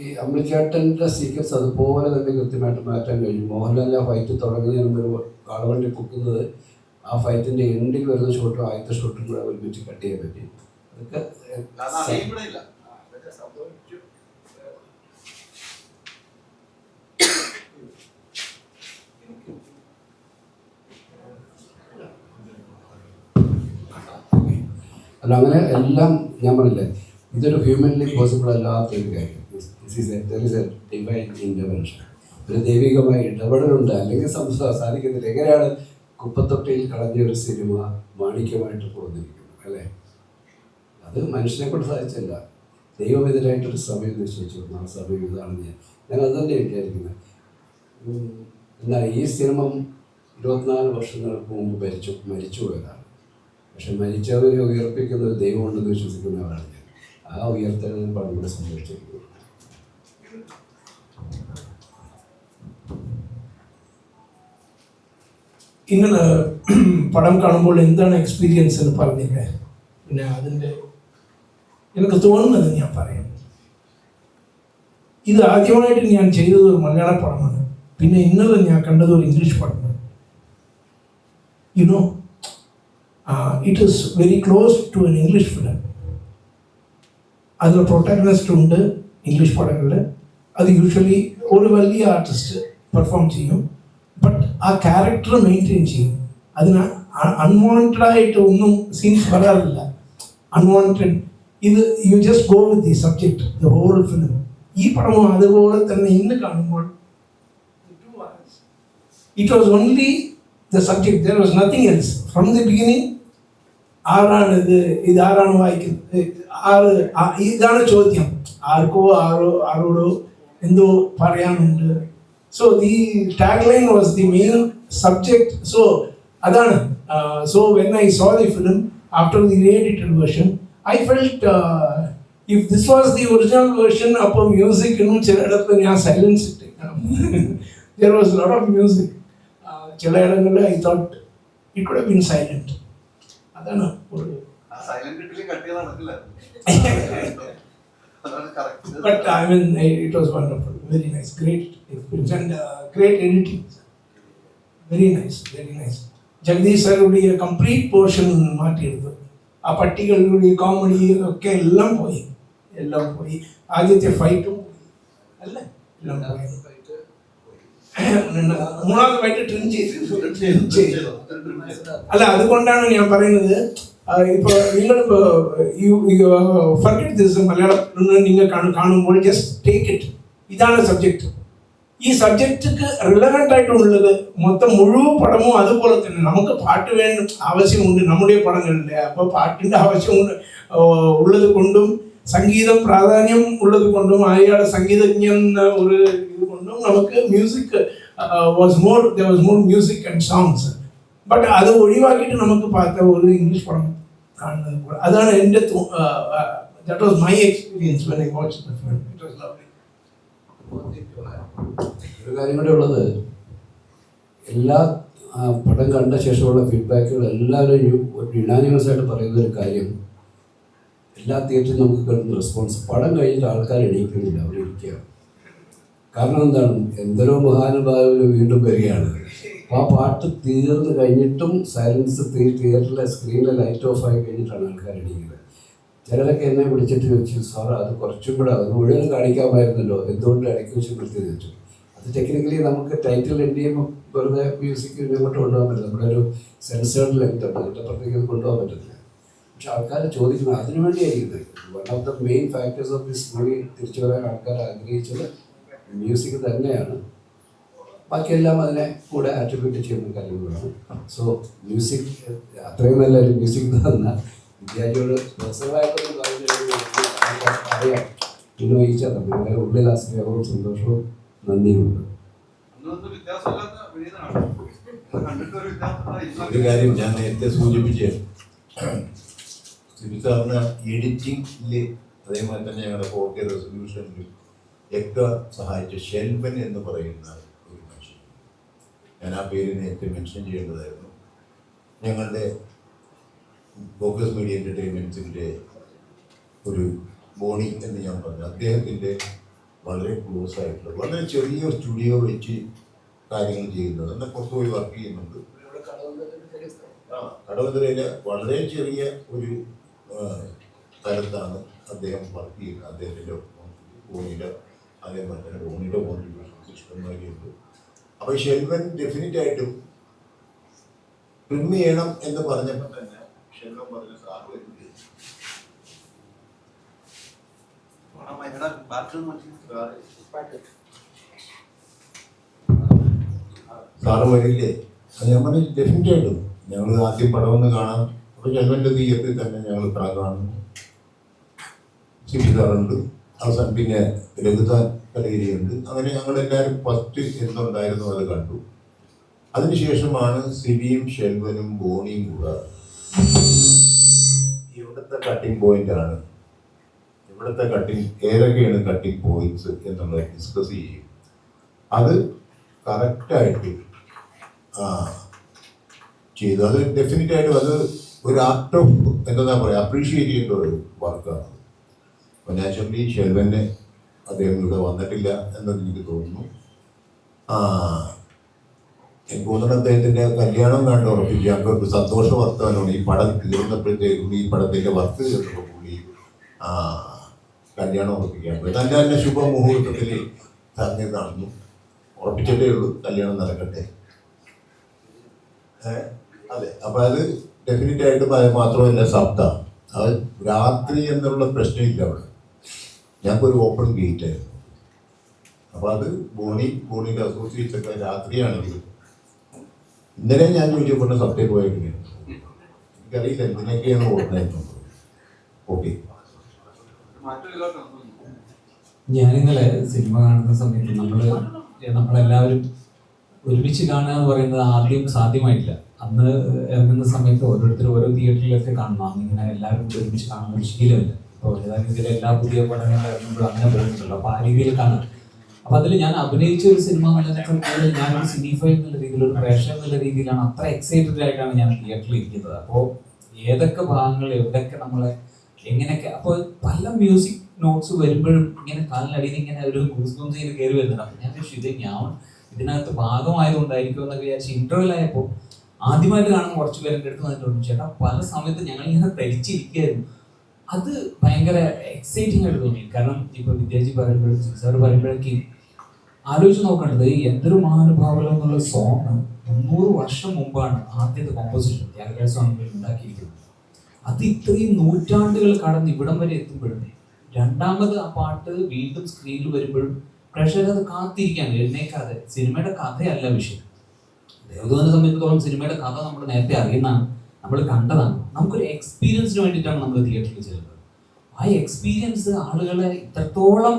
ഈ അമ്പിളിച്ചേട്ടൻ്റെ സീക്വൻസ് അതുപോലെ തന്നെ കൃത്യമായിട്ട് മാറ്റാൻ കഴിഞ്ഞു. മോഹൻലാലിൻ്റെ ആ ഫൈറ്റ് തുടങ്ങുന്നതിന് മുമ്പ് കാളവണ്ടി പൊക്കുന്നത് ആ ഫൈറ്റിൻ്റെ എൻഡിൽ വരുന്ന ഷോട്ടും ആദ്യത്തെ ഷോട്ടും കൂടെ ഒരുമിച്ച് കട്ട് ചെയ്യാൻ പറ്റി. അതൊക്കെ അല്ല, അങ്ങനെ എല്ലാം ഞാൻ പറഞ്ഞില്ലേ, ഇതൊരു ഹ്യൂമൻലി പോസിബിൾ അല്ലാത്തൊരു കാര്യം. ഡിവൈൻ ഇൻ്റർവെൻഷൻ, ഒരു ദൈവികമായ ഇടപെടലുണ്ട്. അല്ലെങ്കിൽ സാധിക്കുന്നില്ല. എങ്ങനെയാണ് കുപ്പത്തൊട്ടിയിൽ കളഞ്ഞ ഒരു സിനിമ മാണിക്യമായിട്ട് തോന്നിയിരിക്കുന്നത് അല്ലേ? അത് മനുഷ്യനെ കൊണ്ട് സാധിച്ചില്ല. ദൈവം ഇതിനായിട്ടൊരു സമയം നിശ്ചയിച്ചു. ആ സമയം ഇതാണ്. ഞാൻ അത് തന്നെ വിചാരിക്കുന്നത്. എന്നാൽ ഈ സിനിമ 24 വർഷങ്ങൾക്ക് മുമ്പ് മരിച്ചു പോയതാണ്. പക്ഷെ മരിച്ചവരെ ഉയർപ്പിക്കുന്ന ഒരു ദൈവമുണ്ടെന്ന് വിശ്വസിക്കുന്നവരാണ് ഞാൻ. ആ ഉയർത്തലിന് പടം സംഭവിച്ചിരിക്കുന്നത്. ഇങ്ങനെ പടം കാണുമ്പോൾ എന്താണ് എക്സ്പീരിയൻസ് എന്ന് പറഞ്ഞില്ലേ? പിന്നെ അതിൻ്റെ എനിക്ക് തോന്നുന്നത് ഞാൻ പറയാം. ഇത് ആദ്യമായിട്ട് ഞാൻ ചെയ്തത് ഒരു മലയാള പടമാണ്. പിന്നെ ഇന്നലെ ഞാൻ കണ്ടത് ഒരു ഇംഗ്ലീഷ് പടമാണ്. You know it is very close to an English film. അതിൽ പ്രൊട്ടാഗണിസ്റ്റ് ഉണ്ട് ഇംഗ്ലീഷ് പടങ്ങളിൽ. അത് യൂഷ്വലി ഒരു വലിയ ആർട്ടിസ്റ്റ് പെർഫോം ചെയ്യും. ബട്ട് ആ ക്യാരക്ടർ മെയിൻറ്റെയിൻ ചെയ്യും. അതിന് അൺവാണ്ടഡ് ആയിട്ട് ഒന്നും സീൻസ് വരാറില്ല. അൺവാണ്ടഡ് ഇത് you just go with the subject the whole film. ഈ പടവും അതുപോലെ തന്നെ ഇന്ന് കാണുമ്പോൾ it was only the subject, there was nothing else. From the beginning ആരാണ് ഇത് ആരാണ് വായിക്കുന്നത്, ഇതാണ് ചോദ്യം. ആരോടോ എന്തോ പറയാനുണ്ട്. So the tagline was the main subject. So adana. So when I saw the film after the re-edited version, I felt if this was the original version of a music, cheladathu nya silence it. There was a lot of music. Cheladathu I thought it could have been silent. Adana. Silent itli kattiyada nadilla. But I mean, it was wonderful, very nice, great experience and great editing. Very nice, very nice. Jagdish sir udiya complete portion maattirudhu. Aa pattigalude comedy okke ellam poi. Aditya fight alla ellam poi. മൂന്നാമത്തെ byte trim ചെയ്തു. അല്ല, അതുകൊണ്ടാണ് ഞാൻ പറയുന്നത്, ഇപ്പൊ നിങ്ങളിപ്പോ forget this Malayalam നിങ്ങൾ കാണുമ്പോൾ ജസ്റ്റ് ടേക്ക് ഇറ്റ്, ഇതാണ് സബ്ജക്റ്റ്. ഈ സബ്ജക്റ്റ് റിലവൻ്റ് ആയിട്ടുള്ളത് മൊത്തം മുഴുവൻ പടവും അതുപോലെ തന്നെ. നമുക്ക് പാട്ട് ആവശ്യമുണ്ട് നമ്മുടെ പടങ്ങളിൽ, അപ്പോൾ പാട്ടിൻ്റെ ആവശ്യമുണ്ട് ഉള്ളത് കൊണ്ടും സംഗീതം പ്രാധാന്യം ഉള്ളത് കൊണ്ടും അയാളുടെ സംഗീതജ്ഞൻ ഒരു ഇത് കൊണ്ടും നമുക്ക് music was more music and songs. But അത് ഒഴിവാക്കിയിട്ട് നമുക്ക് ഒരു ഇംഗ്ലീഷ് പടം കാണുന്നത് പോലെ. അതാണ് എൻ്റെ that was my experience when I watch the film. It was lovely. ഒരു കാര്യം കൂടെ ഉള്ളത്, എല്ലാ പടം കണ്ട ശേഷമുള്ള ഫീഡ്ബാക്കുകൾ എല്ലാവരും യുനാനിമസ് ആയിട്ട് പറയുന്ന ഒരു കാര്യം, എല്ലാ തിയേറ്ററിലും നമുക്ക് കിട്ടുന്ന റെസ്പോൺസ്, പടം കഴിഞ്ഞിട്ട് ആൾക്കാർ എണീക്കുന്നില്ല, അവർ ഇരിക്കുക. കാരണം എന്താണ്, എന്തോരോ മഹാനുഭാവം വീണ്ടും വരികയാണ്. അപ്പോൾ ആ പാട്ട് തീർന്ന് കഴിഞ്ഞിട്ടും സൈലൻസ് തിയേറ്ററിലെ സ്ക്രീനിലെ ലൈറ്റ് ഓഫ് ആയി കഴിഞ്ഞിട്ടാണ് ആൾക്കാർ എണീക്കുന്നത്. ചിലരൊക്കെ എന്നെ വിളിച്ചിട്ട് ചോദിച്ചു, സാർ അത് കുറച്ചും കൂടെ അത് മുഴുവൻ കാണിക്കാമായിരുന്നല്ലോ, എന്തുകൊണ്ട് ഇടയ്ക്ക് വെച്ച് നിർത്തി വെച്ചു. അത് ടെക്നിക്കലി നമുക്ക് ടൈറ്റിൽ എൻഡ് ചെയ്യുമ്പോൾ വെറുതെ മ്യൂസിക് ഇങ്ങോട്ട് കൊണ്ടുപോകാൻ പറ്റില്ല, നമ്മുടെ ഒരു സെൻസേർഡ് ലെങ്ത് ഉണ്ട്, അതിൻ്റെ അപ്പുറത്തേക്ക് അത് കൊണ്ടുപോകാൻ പറ്റത്തില്ല. പക്ഷെ ആൾക്കാർ ചോദിക്കുന്നത് അതിനു വേണ്ടിയായിരിക്കുന്നത്. One of the main factors of this movie തിരിച്ചു വരാൻ ആൾക്കാർ ആഗ്രഹിച്ചത് മ്യൂസിക് തന്നെയാണ്. ബാക്കിയെല്ലാം അതിനെ കൂടെ ആട്രിബ്യൂട്ട് ചെയ്യുന്ന കാര്യങ്ങളാണ്. സോ മ്യൂസിക് അത്രയും നല്ലൊരു മ്യൂസിക് തന്ന വിദ്യാർത്ഥിയോട് പേഴ്സണലായിട്ടൊന്നും അറിയാം. വിനോയിച്ചാൽ നിങ്ങളുടെ ഉള്ളിൽ ആ സ്നേഹവും സന്തോഷവും നന്ദിയുണ്ട്. ഒരു കാര്യം ഞാൻ നേരത്തെ സൂചിപ്പിച്ച്, സിബി സാറിന് എഡിറ്റിംഗിൽ അതേപോലെ തന്നെ ഞങ്ങളുടെ 4K റെസൊല്യൂഷനിൽ ഒക്കെ സഹായിച്ച ഷെൽവൻ എന്ന് പറയുന്ന ഒരു മനുഷ്യൻ, ഞാൻ ആ പേര് നേരത്തെ മെൻഷൻ ചെയ്യേണ്ടതായിരുന്നു. ഞങ്ങളുടെ ഫോക്കസ് മീഡിയ എൻ്റർടൈൻമെൻറ്റ്സിൻ്റെ ഒരു ബോണി എന്ന് ഞാൻ പറഞ്ഞു, അദ്ദേഹത്തിൻ്റെ വളരെ ക്ലോസ് ആയിട്ടുള്ള വളരെ ചെറിയ സ്റ്റുഡിയോ വെച്ച് കാര്യങ്ങൾ ചെയ്യുന്നത്. എന്നാൽ പുറത്ത് പോയി വർക്ക് ചെയ്യുന്നുണ്ട്. കടവന്തരയിലെ വളരെ ചെറിയ ഒരു സ്ഥലത്താണ് അദ്ദേഹം വർക്ക് ചെയ്യുന്നത്. അദ്ദേഹത്തിൻ്റെ ബോണിയുടെ അതേപോലെ തന്നെ ബോണിയുടെ കോൺട്രിബ്യൂഷൻസ് ഇഷ്ടംമാരിയുണ്ട്. അപ്പോൾ ഷെൽവൻ ഡെഫിനറ്റായിട്ടും ട്രിം ചെയ്യണം എന്ന് പറഞ്ഞപ്പോൾ തന്നെ ഷെൽവൻ പറഞ്ഞ സാറ് വരുന്നത് സാറ് വരില്ലേ? അത് ഞാൻ പറഞ്ഞു ഡെഫിനറ്റായിട്ടും ഞങ്ങൾ ആദ്യം പടമൊന്ന് കാണാം. അപ്പോൾ ഷെൽവൻ്റെ തിയേറ്ററിൽ തന്നെ ഞങ്ങൾ പടം കാണുന്നു. സിബി സാറുണ്ട്, അവസാനം പിന്നെ രഘുതാൻ കലഗിരിയുണ്ട്. അങ്ങനെ ഞങ്ങളെല്ലാവരും ഫസ്റ്റ് എന്തുണ്ടായിരുന്നു അത് കണ്ടു. അതിനുശേഷമാണ് സിബിയും ഷെൽവനും ബോണിയും കൂടെ ഇവിടുത്തെ കട്ടിംഗ് പോയിന്റാണ്, ഇവിടുത്തെ കട്ടിങ് ഏതൊക്കെയാണ് കട്ടിങ് പോയിന്റ്സ് എന്നുള്ളത് ഡിസ്കസ് ചെയ്യും. അത് കറക്റ്റായിട്ട് ചെയ്തു. അത് ഡെഫിനറ്റായിട്ടും അത് ഒരു ആർട്ട് ഓഫ് എന്താ പറയുക അപ്രീഷിയേറ്റ് ചെയ്യേണ്ട ഒരു വർക്കാണ്. അപ്പോൾ നാച്ചുറലി ഷെൽവന് അദ്ദേഹം ഇവിടെ വന്നിട്ടില്ല എന്നത് എനിക്ക് തോന്നുന്നു. എനിക്ക് തോന്നുന്നു അദ്ദേഹത്തിൻ്റെ കല്യാണം കണ്ട് ഉറപ്പിക്കുക ഒരു സന്തോഷ വർത്തമാനമാണ്. ഈ പടം തീർന്നപ്പോഴത്തേക്കും ഈ പടത്തിൻ്റെ വർക്ക് തീർന്നപ്പോൾ പുള്ളി കല്യാണം ഉറപ്പിക്കാൻ പോയി. നല്ല നല്ല ശുഭമുഹൂർത്തത്തിൽ തന്നെ നടന്നു. ഉറപ്പിച്ചിട്ടേ ഉള്ളൂ, കല്യാണം നടക്കട്ടെ. അതെ, അപ്പം അത് ഡെഫിനറ്റായിട്ടും അത് മാത്രമല്ല സപ്ത അത് രാത്രി എന്നുള്ള പ്രശ്നമില്ല അവിടെ. ഞങ്ങൾക്കൊരു ഓപ്പൺ ഗേറ്റ് ആയിരുന്നു. അപ്പോൾ അത് ബോണിയുടെ അസോസിയേറ്റ്സ് ഒക്കെ രാത്രിയാണെങ്കിലും ഇന്നലെ ഞാൻ ചോദിച്ചപ്പോൾ സപ്തയിൽ പോയെങ്ങനെയാണ് എനിക്കറിയില്ല എന്തിനൊക്കെയാണ് ഓടുന്നത്. ഓക്കെ, ഞാനിന്നലെ സിനിമ കാണുന്ന സമയത്ത് നമ്മളെല്ലാവരും ഒരുമിച്ച് കാണുക എന്ന് പറയുന്നത് ആദ്യം സാധ്യമായിട്ടില്ല. അന്ന് ഇറങ്ങുന്ന സമയത്ത് ഓരോരുത്തർ ഓരോ തിയേറ്ററിലൊക്കെ കാണണം, അന്നിങ്ങനെ എല്ലാവരും ഒരുമിച്ച് കാണുന്ന ഒരു ശീലമില്ല. അപ്പോൾ ഇതിൽ എല്ലാ പുതിയ പടങ്ങൾ ഇറങ്ങുമ്പോഴും അങ്ങനെ പോകുന്നുണ്ടല്ലോ. അപ്പോൾ ആ രീതിയിൽ കാണാം. അപ്പോൾ അതിൽ ഞാൻ അഭിനയിച്ച ഒരു സിനിമ എന്നുള്ളതിനേക്കാൾ ഞാനൊരു സിനിഫൈ എന്നുള്ള രീതിയിൽ, ഒരു പ്രേക്ഷകൻ എന്നുള്ള രീതിയിലാണ്, അത്ര എക്സൈറ്റഡ് ആയിട്ടാണ് ഞാൻ തിയേറ്ററിൽ ഇരിക്കുന്നത്. അപ്പോൾ ഏതൊക്കെ ഭാഗങ്ങൾ എവിടെയൊക്കെ നമ്മളെ എങ്ങനെയൊക്കെ, അപ്പോൾ പല മ്യൂസിക് നോട്ട്സ് വരുമ്പോഴും ഇങ്ങനെ കാലിനടിയിൽ ഇങ്ങനെ ഒരു ഗൂസ്ബംസ് ഇങ്ങനെ കയറി വരുന്നുണ്ട്. അപ്പോൾ ഞാൻ ഇത് ഞാൻ ഇതിനകത്ത് ഭാഗമായതുകൊണ്ടായിരിക്കും എന്നൊക്കെ വിചാരിച്ച് ഇന്റർവെല്ലായപ്പോൾ ആദ്യമായിട്ട് കാണുന്ന കുറച്ച് പേരുടെ അടുത്ത് വന്നിട്ടുണ്ട്, ചേട്ടാ പല സമയത്ത് ഞങ്ങൾ ഇങ്ങനെ തരിച്ചിരിക്കുകയായിരുന്നു. അത് ഭയങ്കര എക്സൈറ്റിംഗ് ആയിട്ട് തോന്നി. കാരണം ഇപ്പോൾ വിദ്യാജി പറയുമ്പോഴും സാർ പറയുമ്പോഴേക്കും ആലോചിച്ച് നോക്കേണ്ടത് എന്തൊരു മഹാനുഭാവലോ എന്നുള്ള സോങ് 300 വർഷം മുമ്പാണ് ആദ്യത്തെ കോമ്പോസിഷൻ ത്യാഗരാജ സ്വാമികൾ ഉണ്ടാക്കിയിരിക്കുന്നത്. അത് ഇത്രയും നൂറ്റാണ്ടുകൾ കടന്ന് ഇവിടം വരെ എത്തുമ്പോഴും രണ്ടാമത് ആ പാട്ട് വീണ്ടും സ്ക്രീനിൽ വരുമ്പോഴും പ്രേക്ഷകർ അത് കാത്തിരിക്കാൻ എഴുന്നേക്കാതെ. സിനിമയുടെ കഥയല്ല വിഷയം. ദേവദൂതനെ സംബന്ധിച്ചിടത്തോളം സിനിമയുടെ കഥ നമ്മൾ നേരത്തെ അറിയുന്നതാണ്, നമ്മൾ കണ്ടതാണ്. നമുക്കൊരു എക്സ്പീരിയൻസിന് വേണ്ടിയിട്ടാണ് നമ്മൾ തിയേറ്ററിൽ ചെല്ലുന്നത്. ആ എക്സ്പീരിയൻസ് ആളുകളെ ഇത്രത്തോളം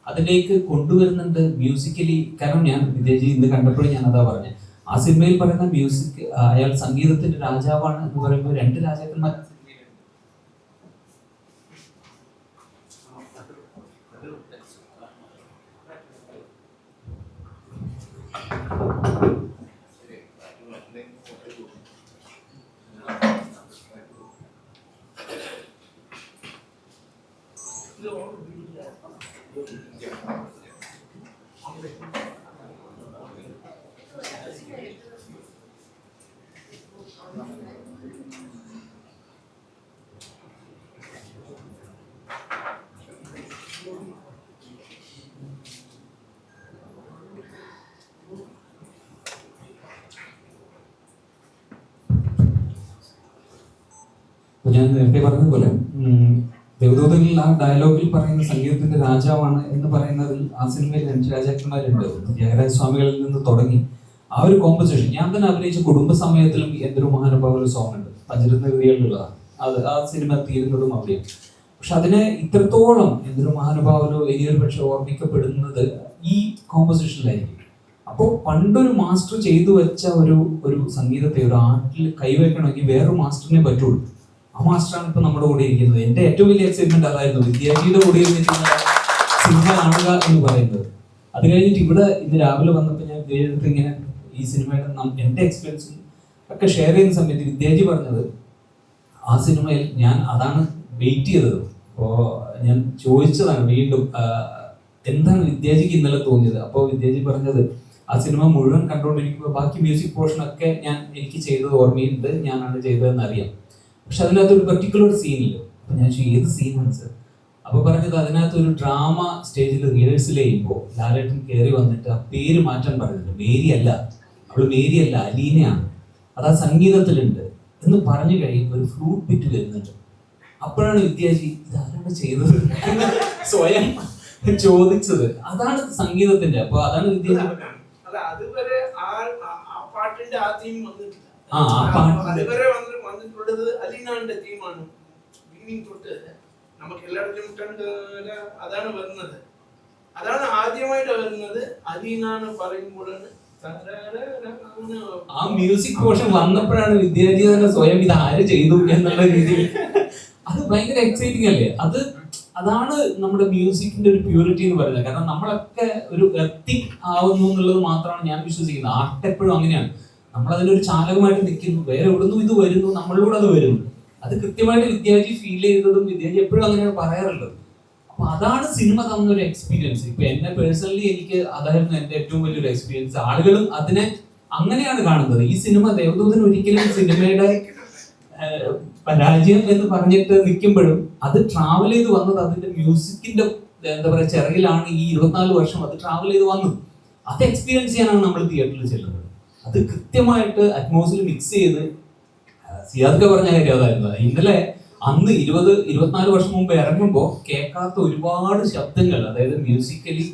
അതിലേക്ക് കൊണ്ടുവരുന്നുണ്ട് മ്യൂസിക്കലി. കാരണം ഞാൻ വിജയജി ഇന്ന് കണ്ടപ്പോഴും ഞാൻ അതാ പറഞ്ഞത്, ആ സിനിമയിൽ പറയുന്ന മ്യൂസിക്, അയാൾ സംഗീതത്തിന്റെ രാജാവാണ് എന്ന് പറയുമ്പോൾ 2 രാജാക്കന്മാർ ഞാൻ നേരത്തെ പറഞ്ഞതുപോലെ ദേവദൂതനിൽ ആ ഡയലോഗിൽ പറയുന്ന സംഗീതത്തിന്റെ രാജാവാണ് എന്ന് പറയുന്നതിൽ ആ സിനിമയിൽ 2 രാജാക്കന്മാരുണ്ട്. ത്യാഗരാജ സ്വാമികളിൽ നിന്ന് തുടങ്ങി ആ ഒരു കോമ്പോസിഷൻ ഞാൻ തന്നെ അഭിനയിച്ച കുടുംബസമയത്തിലും എന്തൊരു മഹാനുഭാവ സോങ് ഉണ്ട്, പഞ്ചരത്ന കൃതികളിലുള്ളതാണ്. അത് ആ സിനിമ തീരുന്നതും അവിടെയാണ്. പക്ഷെ അതിനെ ഇത്രത്തോളം എന്തൊരു മഹാനുഭാവലോ വലിയൊരു പക്ഷെ ഓർമ്മിക്കപ്പെടുന്നത് ഈ കോമ്പോസിഷനിലായിരിക്കും. അപ്പോൾ പണ്ടൊരു മാസ്റ്റർ ചെയ്തു വെച്ച ഒരു സംഗീതത്തെ ഒരു ആർട്ടിൽ കൈവയ്ക്കണമെങ്കിൽ വേറൊരു മാസ്റ്ററിനെ പറ്റുള്ളൂ. ആ മാസ്റ്ററാണ് ഇപ്പൊ നമ്മുടെ കൂടെ ഇരിക്കുന്നത്. എന്റെ ഏറ്റവും വലിയ എക്സൈറ്റ്മെന്റ് അതായിരുന്നു, വിദ്യാർത്ഥിയുടെ കൂടെ ഇരുന്നിട്ടുള്ള സിനിമ കാണുക എന്ന് പറയുന്നത്. അത് കഴിഞ്ഞിട്ട് ഇവിടെ ഇന്ന് രാവിലെ വന്നപ്പോൾ ഞാൻ വിദ്യാർത്ഥി ഇങ്ങനെ ഈ സിനിമയുടെ എന്റെ എക്സ്പീരിയൻസും ഒക്കെ ഷെയർ ചെയ്യുന്ന സമയത്ത് വിദ്യാജി പറഞ്ഞത്, ആ സിനിമയിൽ ഞാൻ അതാണ് വെയിറ്റ് ചെയ്തത്. അപ്പോൾ ഞാൻ ചോദിച്ചതാണ് വീണ്ടും എന്താണ് വിദ്യാജിക്ക് ഇന്നലെ തോന്നിയത്. അപ്പോൾ വിദ്യാജി പറഞ്ഞത്, ആ സിനിമ മുഴുവൻ കണ്ടുകൊണ്ടിരിക്കുമ്പോൾ ബാക്കി മ്യൂസിക് പോർഷനൊക്കെ എനിക്ക് ചെയ്തത് ഓർമ്മയുണ്ട്, ഞാനാണ് ചെയ്തതെന്ന് അറിയാം. പക്ഷെ അതിനകത്ത് ഒരു പെർട്ടിക്കുലർ സീനില്ല. അപ്പൊ ഞാൻ ഏത് സീനാണ് സർ? അപ്പൊ പറഞ്ഞത് അതിനകത്ത് ഒരു ഡ്രാമ സ്റ്റേജിൽ റിഹേഴ്സൽ ചെയ്യുമ്പോൾ ലാലേട്ടൻ കയറി വന്നിട്ട് ആ പേര് മാറ്റാൻ പറഞ്ഞിട്ടുണ്ട്. മേരി അല്ല, അവള് മേരി അല്ല, അലീനയാണ്, അത് ആ സംഗീതത്തിലുണ്ട് എന്ന് പറഞ്ഞു കഴിയുമ്പോൾ ഒരു ഫ്ലൂട്ട് ബിറ്റ് വരുന്നുണ്ട്. അപ്പോഴാണ് വിദ്യാജി ഇതാരാണ് ചെയ്തത് സ്വയം ചോദിച്ചത്. അതാണ് സംഗീതത്തിന്റെ. അപ്പൊ അതാണ് വിദ്യാജി അതുവരെ ആ പാട്ടിന്റെ ആ തീം വന്നിട്ടില്ല. അതുവരെ വന്നിട്ടുള്ളത് അലീനാന്റെ തീമാണ്. ബിഗിനിങ് തൊട്ട് നമുക്ക് എല്ലായിടത്തും അതാണ് വരുന്നത്. അതാണ് ആദ്യമായിട്ട് വരുന്നത്. അലീനാണ് പറയുമ്പോഴാണ് ആ മ്യൂസിക് പോർഷൻ വന്നപ്പോഴാണ് വിദ്യാർത്ഥി തന്നെ സ്വയം ഇത് ആര് ചെയ്തു എന്നുള്ള രീതിയിൽ. അത് ഭയങ്കര എക്സൈറ്റിംഗ് അല്ലേ? അതാണ് നമ്മുടെ മ്യൂസിക്കിന്റെ ഒരു പ്യൂരിറ്റി എന്ന് പറയുന്നത്. കാരണം നമ്മളൊക്കെ ഒരു എത്തിക് ആവുന്നു എന്നുള്ളത് മാത്രമാണ് ഞാൻ വിശ്വസിക്കുന്നത്. ആർട്ട് എപ്പോഴും അങ്ങനെയാണ്, നമ്മൾ അതിനൊരു ചാലകമായിട്ട് നിൽക്കുന്നു, വേറെ എവിടുന്നും ഇത് വരുന്നു, നമ്മളിലൂടെ അത് വരുന്നു. അത് കൃത്യമായിട്ട് വിദ്യാജി ഫീൽ ചെയ്തതും വിദ്യാജി എപ്പോഴും അങ്ങനെയാണ് പറയാറുള്ളത്. അപ്പൊ അതാണ് സിനിമ തന്നൊരു എക്സ്പീരിയൻസ്. ഇപ്പൊ എന്നെ പേഴ്സണലി എനിക്ക് അതായിരുന്നു എന്റെ ഏറ്റവും വലിയൊരു എക്സ്പീരിയൻസ്. ആളുകളും അതിനെ അങ്ങനെയാണ് കാണുന്നത്. ഈ സിനിമ ദേവദൂതൻ ഒരിക്കലും സിനിമയുടെ പരാജയം എന്ന് പറഞ്ഞിട്ട് നിൽക്കുമ്പോഴും അത് ട്രാവൽ ചെയ്ത് വന്നത് അതിന്റെ മ്യൂസിക്കിന്റെ എന്താ പറയാ ചിറകിലാണ്. ഈ 24 വർഷം അത് ട്രാവൽ ചെയ്ത് വന്നത്. അത് എക്സ്പീരിയൻസ് ചെയ്യാനാണ് നമ്മൾ തിയേറ്ററിൽ ചെല്ലുന്നത്. അത് കൃത്യമായിട്ട് അറ്റ്മോസ്ഫിയർ മിക്സ് ചെയ്ത് സിയാദ് പറഞ്ഞ കാര്യം അതായിരുന്നു. ഇന്നലെ അന്ന് 24 വർഷം മുമ്പ് ഇറങ്ങുമ്പോൾ കേൾക്കാത്ത ഒരുപാട് ശബ്ദങ്ങൾ, അതായത് മ്യൂസിക്കലി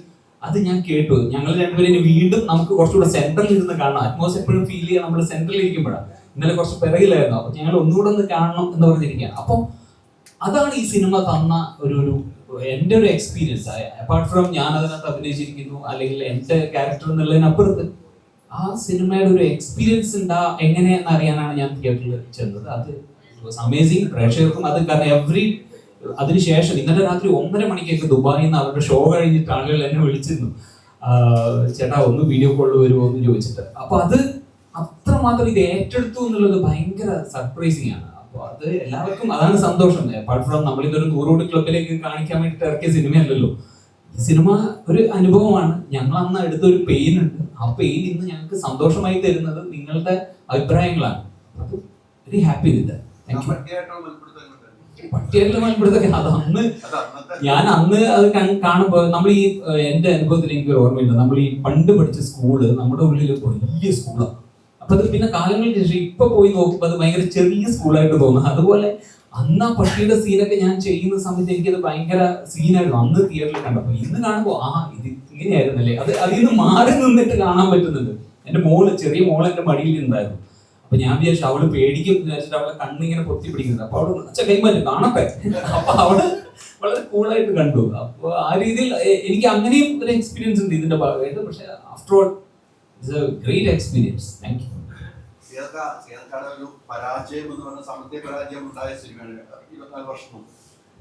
അത് ഞാൻ കേട്ടു. ഞങ്ങൾ രണ്ടുപേരും വീണ്ടും നമുക്ക് കുറച്ചുകൂടെ സെന്ററിൽ ഇരുന്ന് കാണണം. അറ്റ്മോസ്ഫിയർ എപ്പോഴും ഫീൽ ചെയ്യാൻ നമ്മൾ സെന്ററിൽ ഇരിക്കുമ്പോഴാണ്. ഇന്നലെ കുറച്ച് പിറകിലായിരുന്നു. അപ്പൊ ഞങ്ങൾ ഒന്നുകൂടെ ഒന്ന് കാണണം എന്ന് പറഞ്ഞിരിക്കുകയാണ്. അപ്പൊ അതാണ് ഈ സിനിമ തന്ന ഒരു എന്റെ ഒരു എക്സ്പീരിയൻസ്. അപ്പാർട്ട് ഫ്രം ഞാൻ അതിനകത്ത് അഭിനയിച്ചിരിക്കുന്നു അല്ലെങ്കിൽ എന്റെ ക്യാരക്ടർ എന്നുള്ളതിനപ്പുറത്ത് ആ സിനിമയുടെ ഒരു എക്സ്പീരിയൻസ് എങ്ങനെയെന്ന് അറിയാനാണ് ഞാൻ തിയേറ്ററിൽ ചെന്നത്. അത് അമേസിങ്. പ്രേക്ഷകർക്കും അത് കാരണം അതിനുശേഷം ഇന്നലെ രാത്രി 1:30 മണിക്കൊക്കെ ദുബായിൽ നിന്ന് അവരുടെ ഷോ കഴിഞ്ഞിട്ട് ആളുകൾ എന്നെ വിളിച്ചിരുന്നു, ചേട്ടാ ഒന്ന് വീഡിയോ കോളിൽ വരുമോ എന്ന് ചോദിച്ചിട്ട്. അപ്പൊ അത് അത്രമാത്രം ഇത് ഏറ്റെടുത്തു എന്നുള്ളത് ഭയങ്കര സർപ്രൈസിങ് ആണ്. അപ്പൊ അത് എല്ലാവർക്കും അതാണ് സന്തോഷം. അപ്പാർട്ട് ഫ്രം നമ്മളിതൊരു 100 കോടി ക്ലബിലേക്ക് കാണിക്കാൻ വേണ്ടിയിട്ട് ഇറക്കിയ സിനിമയല്ലല്ലോ. ഈ സിനിമ ഒരു അനുഭവമാണ്. ഞങ്ങൾ അന്ന് എടുത്തൊരു പെയിൻ ഉണ്ട്. ആ പെയിൻ ഇന്ന് ഞങ്ങൾക്ക് സന്തോഷമായി തരുന്നത് നിങ്ങളുടെ അഭിപ്രായങ്ങളാണ്. Very happy with. പട്ടിയെല്ലാം മലപ്പുറത്തൊക്കെ അത് അന്ന് അത് അന്നത്തെ ഞാൻ അന്ന് അത് കാണുമ്പോൾ നമ്മൾ ഈ എന്റെ അനുഭവത്തിൽ എനിക്ക് ഒരു ഓർമ്മയുണ്ട്. നമ്മൾ ഈ പണ്ട് പഠിച്ച സ്കൂള് നമ്മുടെ ഉള്ളിൽ വലിയ സ്കൂളാണ്. അപ്പൊ അത് പിന്നെ കാലങ്ങൾക്ക് ശേഷം ഇപ്പൊ പോയി നോക്കുമ്പോൾ അത് ഭയങ്കര ചെറിയ സ്കൂളായിട്ട് തോന്നുന്നു. അതുപോലെ അന്ന് ആ പട്ടിയുടെ സീനൊക്കെ ഞാൻ ചെയ്യുന്ന സമയത്ത് എനിക്കത് ഭയങ്കര സീനായിരുന്നു അന്ന് തിയേറ്ററിൽ കണ്ടപ്പോൾ. ഇന്ന് കാണുമ്പോൾ ഇത് ഇങ്ങനെയായിരുന്നല്ലേ, അതിൽ നിന്ന് മാറി നിന്നിട്ട് കാണാൻ പറ്റുന്നുണ്ട്. എന്റെ ചെറിയ മോള് എന്റെ മടിയിൽ ഉണ്ടായിരുന്നു. അപ്പൊ ഞാൻ വിചാരിച്ചു അവള് പേടിക്കും വിചാരിച്ചിട്ട് അവളെ കണ്ണിങ്ങനെ പൊത്തി പിടിക്കുന്നത്. അപ്പൊ അവള് അച്ഛ കൈമാറ്റം കാണട്ടെ. അപ്പൊ അവള് വളരെ കൂളായിട്ട് കണ്ടു. അപ്പൊ ആ രീതിയിൽ എനിക്ക് അങ്ങനെയും ഒരു എക്സ്പീരിയൻസ് ഉണ്ട് ഇതിന്റെ ഭാഗമായിട്ട്. പക്ഷെ after all it's a great experience. Thank you. സിയാദക്കാട് ഒരു പരാജയം എന്ന് പറഞ്ഞ സാമ്പത്തിക പരാജയം ഉണ്ടായ സിനിമയാണ് 24 വർഷം മുമ്പ്.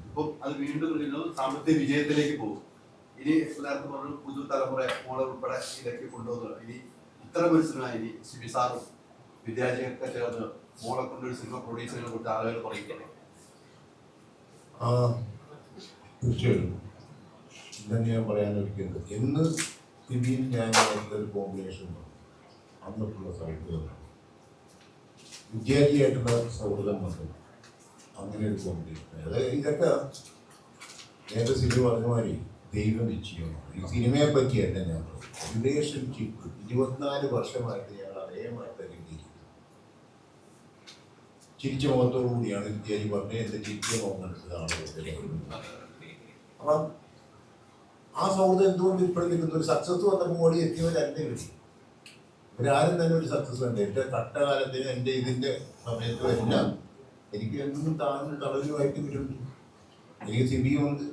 ഇപ്പം അത് വീണ്ടും സാമ്പത്തിക വിജയത്തിലേക്ക് പോകും. ഇനി നേരത്തെ പറഞ്ഞു പുതു തലമുറ മോളെ ഉൾപ്പെടെ ഇതിലേക്ക് കൊണ്ടുവന്നത്. ഇനി ഇത്തരം ഒരു സിനിമ ഇനി സിബി സാറും വിദ്യാർത്ഥികളൊക്കെ ചേർന്ന് മോളെ കൊണ്ടൊരു സിനിമ പ്രൊഡ്യൂസ് ചെയ്യുന്നതിനെ കുറിച്ച് ആളുകൾ പറയുകയാണ്. തീർച്ചയായിട്ടും ഇതന്നെ ഞാൻ പറയാനൊരിക്കുന്നത്. എന്ന് സിബിയും ഞാൻ ഒരു കോമ്പിനേഷൻ അന്നിട്ടുള്ള സൗഹൃദം, വിദ്യാർത്ഥിയായിട്ടുള്ള സൗഹൃദം വന്നു. അങ്ങനെ ഒരു കോമ്പിനേഷൻ. അതായത് ഇതൊക്കെ നേരത്തെ സിബി പറഞ്ഞ മാതിരി ദൈവം നിശ്ചയമാണ്. ഈ സിനിമയെ പറ്റിയല്ല ഞാൻ റിലേഷൻഷിപ്പ് 24 വർഷമായിട്ട് ഞങ്ങൾ അതേമായിട്ട് കിട്ടിയിരിക്കുന്നത്. ചിരിച്ച മുഖത്തോടു കൂടിയാണ് വിദ്യാർത്ഥി പറഞ്ഞത്. എൻ്റെ ചിരിച്ച മുഖം കണ്ടതാണ്. അപ്പം ആ സൗഹൃദം എന്തുകൊണ്ട് ഇപ്പോഴും നിൽക്കുന്ന ഒരു സക്സസ് വന്നപ്പോൾ കൂടി എത്തിയവരല്ലേ കിട്ടി. ഇവരാരും തന്നെ ഒരു സക്സസ് ഉണ്ട്. എൻ്റെ കട്ടകാലത്തിന് എൻ്റെ ഇതിൻ്റെ സമയത്തും എല്ലാം എനിക്ക് എന്നും താങ്ങും തളരുമായിട്ട് വരുന്നുണ്ട്. എനിക്ക് സിബിയുണ്ട്,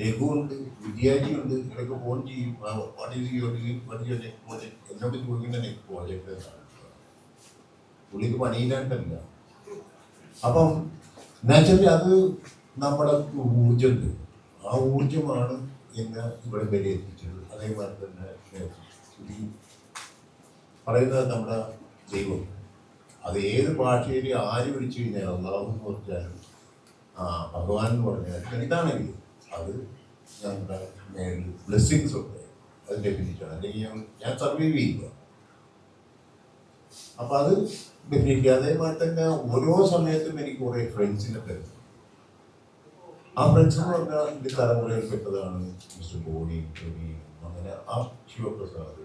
രഘുവുണ്ട്, വിദ്യാർത്ഥിയുണ്ട്. ഇവരൊക്കെ ഫോൺ ചെയ്യും. എന്നോട് ചോദിക്കുന്ന പ്രോജക്റ്റ് പുള്ളിക്ക് പണിയില്ലാണ്ടല്ല. അപ്പം നാച്ചുറലി അത് നമ്മുടെ ഊർജ്ജമുണ്ട്. ആ ഊർജ്ജമാണ് എന്നെ ഇവിടെ വരെ എത്തിച്ചത്. അതേപോലെ തന്നെ പറയുന്നത് നമ്മുടെ ദൈവം. അത് ഏത് ഭാഷയിൽ ആര് വിളിച്ചു കഴിഞ്ഞാൽ അള്ളാഹു എന്ന് പറഞ്ഞാലും ഭഗവാൻ എന്ന് പറഞ്ഞാലും എന്താണെങ്കിലും അത് ഞങ്ങളുടെ മേളിൽ ബ്ലെസ്സിങ്സ് ഉണ്ട്. അത് ഡെഫിനിറ്റാണ്. അല്ലെങ്കിൽ ഞാൻ സർവൈവ് ചെയ്യുക. അപ്പം അത് ഡെഫിനിറ്റ്. അതേപോലെ തന്നെ ഓരോ സമയത്തും എനിക്ക് കുറേ ഫ്രണ്ട്സിനെ തരുന്നു. ആ ഫ്രണ്ട്സ് എന്ന് പറഞ്ഞാൽ എൻ്റെ തലമുറയിൽപ്പെട്ടതാണ് മിസ്റ്റർ ബോണി, അങ്ങനെ ആ ശിവപ്രസാദ്,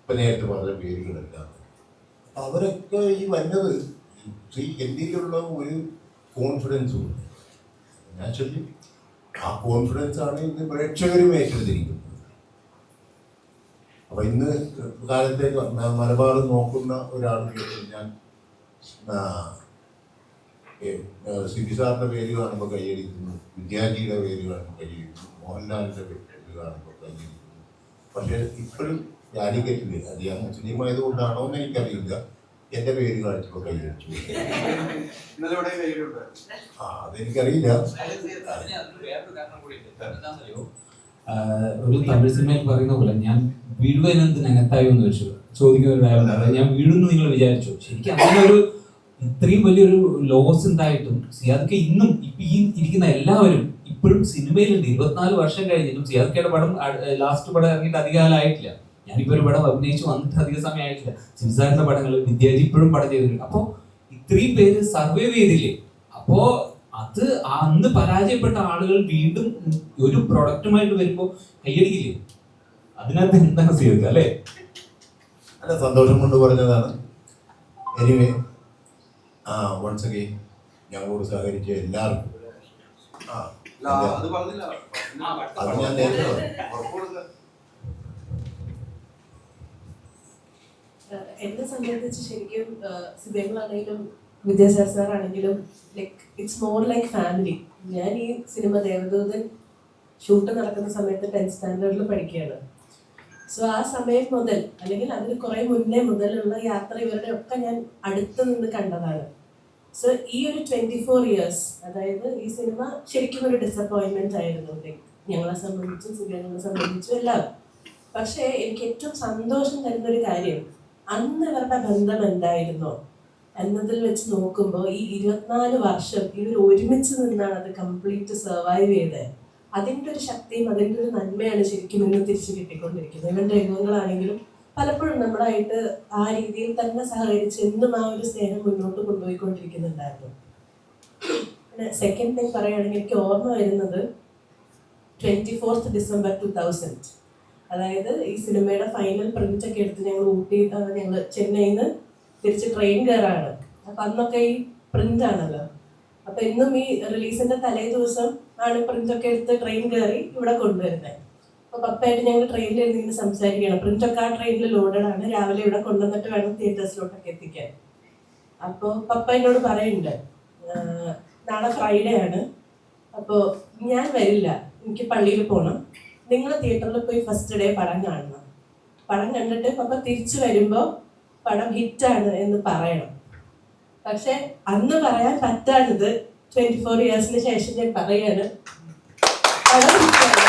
ഇപ്പം നേരത്തെ പറഞ്ഞ പേരുകളെല്ലാം. അവരൊക്കെ ഈ വന്നത് എന്തിലുള്ള ഒരു കോൺഫിഡൻസും ഉണ്ട്. നാച്ചുറലി ആ കോൺഫിഡൻസാണ് ഇന്ന് പ്രേക്ഷകരും ഏറ്റെടുത്തിരിക്കുന്നത്. അപ്പം ഇന്ന് കാലത്തേക്ക് മലബാർ നോക്കുന്ന ഒരാൾ ഞാൻ സിബി സാറിൻ്റെ പേര് കാണുമ്പോൾ കൈയടിക്കുന്നു, വിദ്യാർത്ഥിയുടെ പേര് കാണുമ്പോൾ കൈയടിക്കുന്നു, മോഹൻലാലിൻ്റെ പേര് കാണുമ്പോൾ കൈയടിക്കുന്നു. പക്ഷേ ഇപ്പോഴും കാലിക്കറ്റില് അത് ഞാൻ മുസ്ലിം ആയതുകൊണ്ടാണോ എന്ന് എനിക്കറിയില്ല, എൻ്റെ പേര് കാണിച്ചപ്പോൾ കൈയടിച്ചു. അതെനിക്കറിയില്ല. ഒരു തമിഴ് സിനിമയിൽ പറയുന്ന പോലെ ഞാൻ വീഴുവനെന്ത് നനത്തായോ എന്ന് വെച്ചു ചോദിക്കുന്ന ഒരു ഡയലോഗ്. ഞാൻ വീഴുന്നു നിങ്ങൾ വിചാരിച്ചു. ശരിക്കും അങ്ങനെ ഒരു ഇത്രയും വലിയൊരു ലോസ് ഉണ്ടായിട്ടും സിയാദൊക്കെ ഇന്നും ഇപ്പൊ ഈ ഇരിക്കുന്ന എല്ലാവരും ഇപ്പോഴും സിനിമയിലുണ്ട്. 24 വർഷം കഴിഞ്ഞിട്ടും സിയാദൊക്കെയുടെ പടം ലാസ്റ്റ് പടം ഇറങ്ങിയിട്ട് അധികകാലമായിട്ടില്ല. ഞാനിപ്പോ ഒരു പടം അഭിനയിച്ച് വന്നിട്ട് അധിക സമയം ആയിട്ടില്ല. സിംസാറിന്റെ പടങ്ങൾ വിദ്യാർത്ഥി ഇപ്പോഴും പടം ചെയ്തിട്ടുണ്ട്. അപ്പോ ഇത്രയും പേര് സർവൈവ് ചെയ്തില്ലേ. അപ്പോ അത് അന്ന് പരാജയപ്പെട്ട ആളുകൾ വീണ്ടും ഒരു പ്രൊഡക്റ്റുമായിട്ട് വരുമ്പോ കൈയടിക്കില്ലേ. അതിനകത്ത് എന്താണ് സിയാദ് അല്ലേ? നല്ല സന്തോഷം കൊണ്ട് പറഞ്ഞതാണ്. എനിവേ വൺസ് അഗെയിൻ ഞങ്ങളോട് സഹകരിച്ച എല്ലാവർക്കും അത് ഞാൻ നേരത്തെ എന്നെ സംബന്ധിച്ച് ശരിക്കും സിബേങ്ങളാണെങ്കിലും വിദ്യാസാഗർ സാറാണെങ്കിലും like it's more like family. ഞാൻ ഈ സിനിമ ദേവദൂതൻ ഷൂട്ട് നടക്കുന്ന സമയത്ത് 10th സ്റ്റാൻഡേർഡിൽ പഠിക്കുകയാണ്. സോ ആ സമയം മുതൽ അല്ലെങ്കിൽ അതിന് കുറേ മുന്നേ മുതലുള്ള യാത്ര ഇവരുടെ ഒക്കെ ഞാൻ അടുത്ത് നിന്ന് കണ്ടതാണ്. സോ ഈ ഒരു 24 years, അതായത് ഈ സിനിമ ശരിക്കും ഒരു ഡിസപ്പോയിൻമെന്റ് ആയിരുന്നു ലൈക്ക് ഞങ്ങളെ സംബന്ധിച്ചും സിബേങ്ങളെ സംബന്ധിച്ചും എല്ലാവരും. പക്ഷേ എനിക്ക് ഏറ്റവും സന്തോഷം തരുന്നൊരു കാര്യം അന്ന് ഇവരുടെ ബന്ധം എന്തായിരുന്നോ എന്നതിൽ വെച്ച് നോക്കുമ്പോൾ ഈ 24 വർഷം ഇവർ ഒരുമിച്ച് നിന്നാണ് അത് കംപ്ലീറ്റ് സർവൈവ് ചെയ്തത്. അതിൻ്റെ ഒരു ശക്തിയും അതിൻ്റെ ഒരു നന്മയാണ് ശരിക്കും ഇന്ന് തിരിച്ചു കിട്ടിക്കൊണ്ടിരിക്കുന്നത്. ഇവരുടെ രംഗങ്ങളാണെങ്കിലും പലപ്പോഴും നമ്മളായിട്ട് ആ രീതിയിൽ തന്നെ സഹകരിച്ച് എന്നും ആ ഒരു സ്നേഹം മുന്നോട്ട് കൊണ്ടുപോയിക്കൊണ്ടിരിക്കുന്നുണ്ടായിരുന്നു. പിന്നെ സെക്കൻഡ് തിങ് പറയുകയാണെങ്കിൽ എനിക്ക് ഓർമ്മ വരുന്നത് 24th December 2000. അതായത് ഈ സിനിമയുടെ ഫൈനൽ പ്രിന്റ് ഒക്കെ എടുത്ത് ഞങ്ങൾ ചെന്നൈയിൽ നിന്ന് തിരിച്ച് ട്രെയിൻ കയറാണ്. അപ്പം അന്നൊക്കെ ഈ പ്രിന്റ് ആണല്ലോ. അപ്പം ഇന്നും ഈ റിലീസിന്റെ തലേ ദിവസം ആണ് പ്രിന്റ് ഒക്കെ എടുത്ത് ട്രെയിൻ കയറി ഇവിടെ കൊണ്ടുവരുന്നത്. അപ്പോൾ പപ്പയായിട്ട് ഞങ്ങൾ ട്രെയിനിൽ ഇരുന്ന് സംസാരിക്കണം. പ്രിന്റൊക്കെ ആ ട്രെയിനിൽ ലോഡഡ് ആണ്, രാവിലെ ഇവിടെ കൊണ്ടുവന്നിട്ട് വേണം തിയേറ്റേഴ്സിലോട്ടൊക്കെ എത്തിക്കാൻ. അപ്പോൾ പപ്പ എന്നോട് പറയുന്നുണ്ട്, നാളെ ഫ്രൈഡേ ആണ്, അപ്പോൾ ഞാൻ വരില്ല, എനിക്ക് പള്ളിയിൽ പോകണം, നിങ്ങൾ തിയേറ്ററിൽ പോയി ഫസ്റ്റ് ഡേ പടം കാണണം. പടം കണ്ടിട്ട് പപ്പ തിരിച്ചു വരുമ്പോൾ പടം ഹിറ്റാണ് എന്ന് പറയണം. പക്ഷെ അന്ന് പറയാൻ പറ്റാത്തത് 24 ഇയേഴ്സിന് ശേഷം ഞാൻ പറയാണ്, പടം ഹിറ്റാണ്.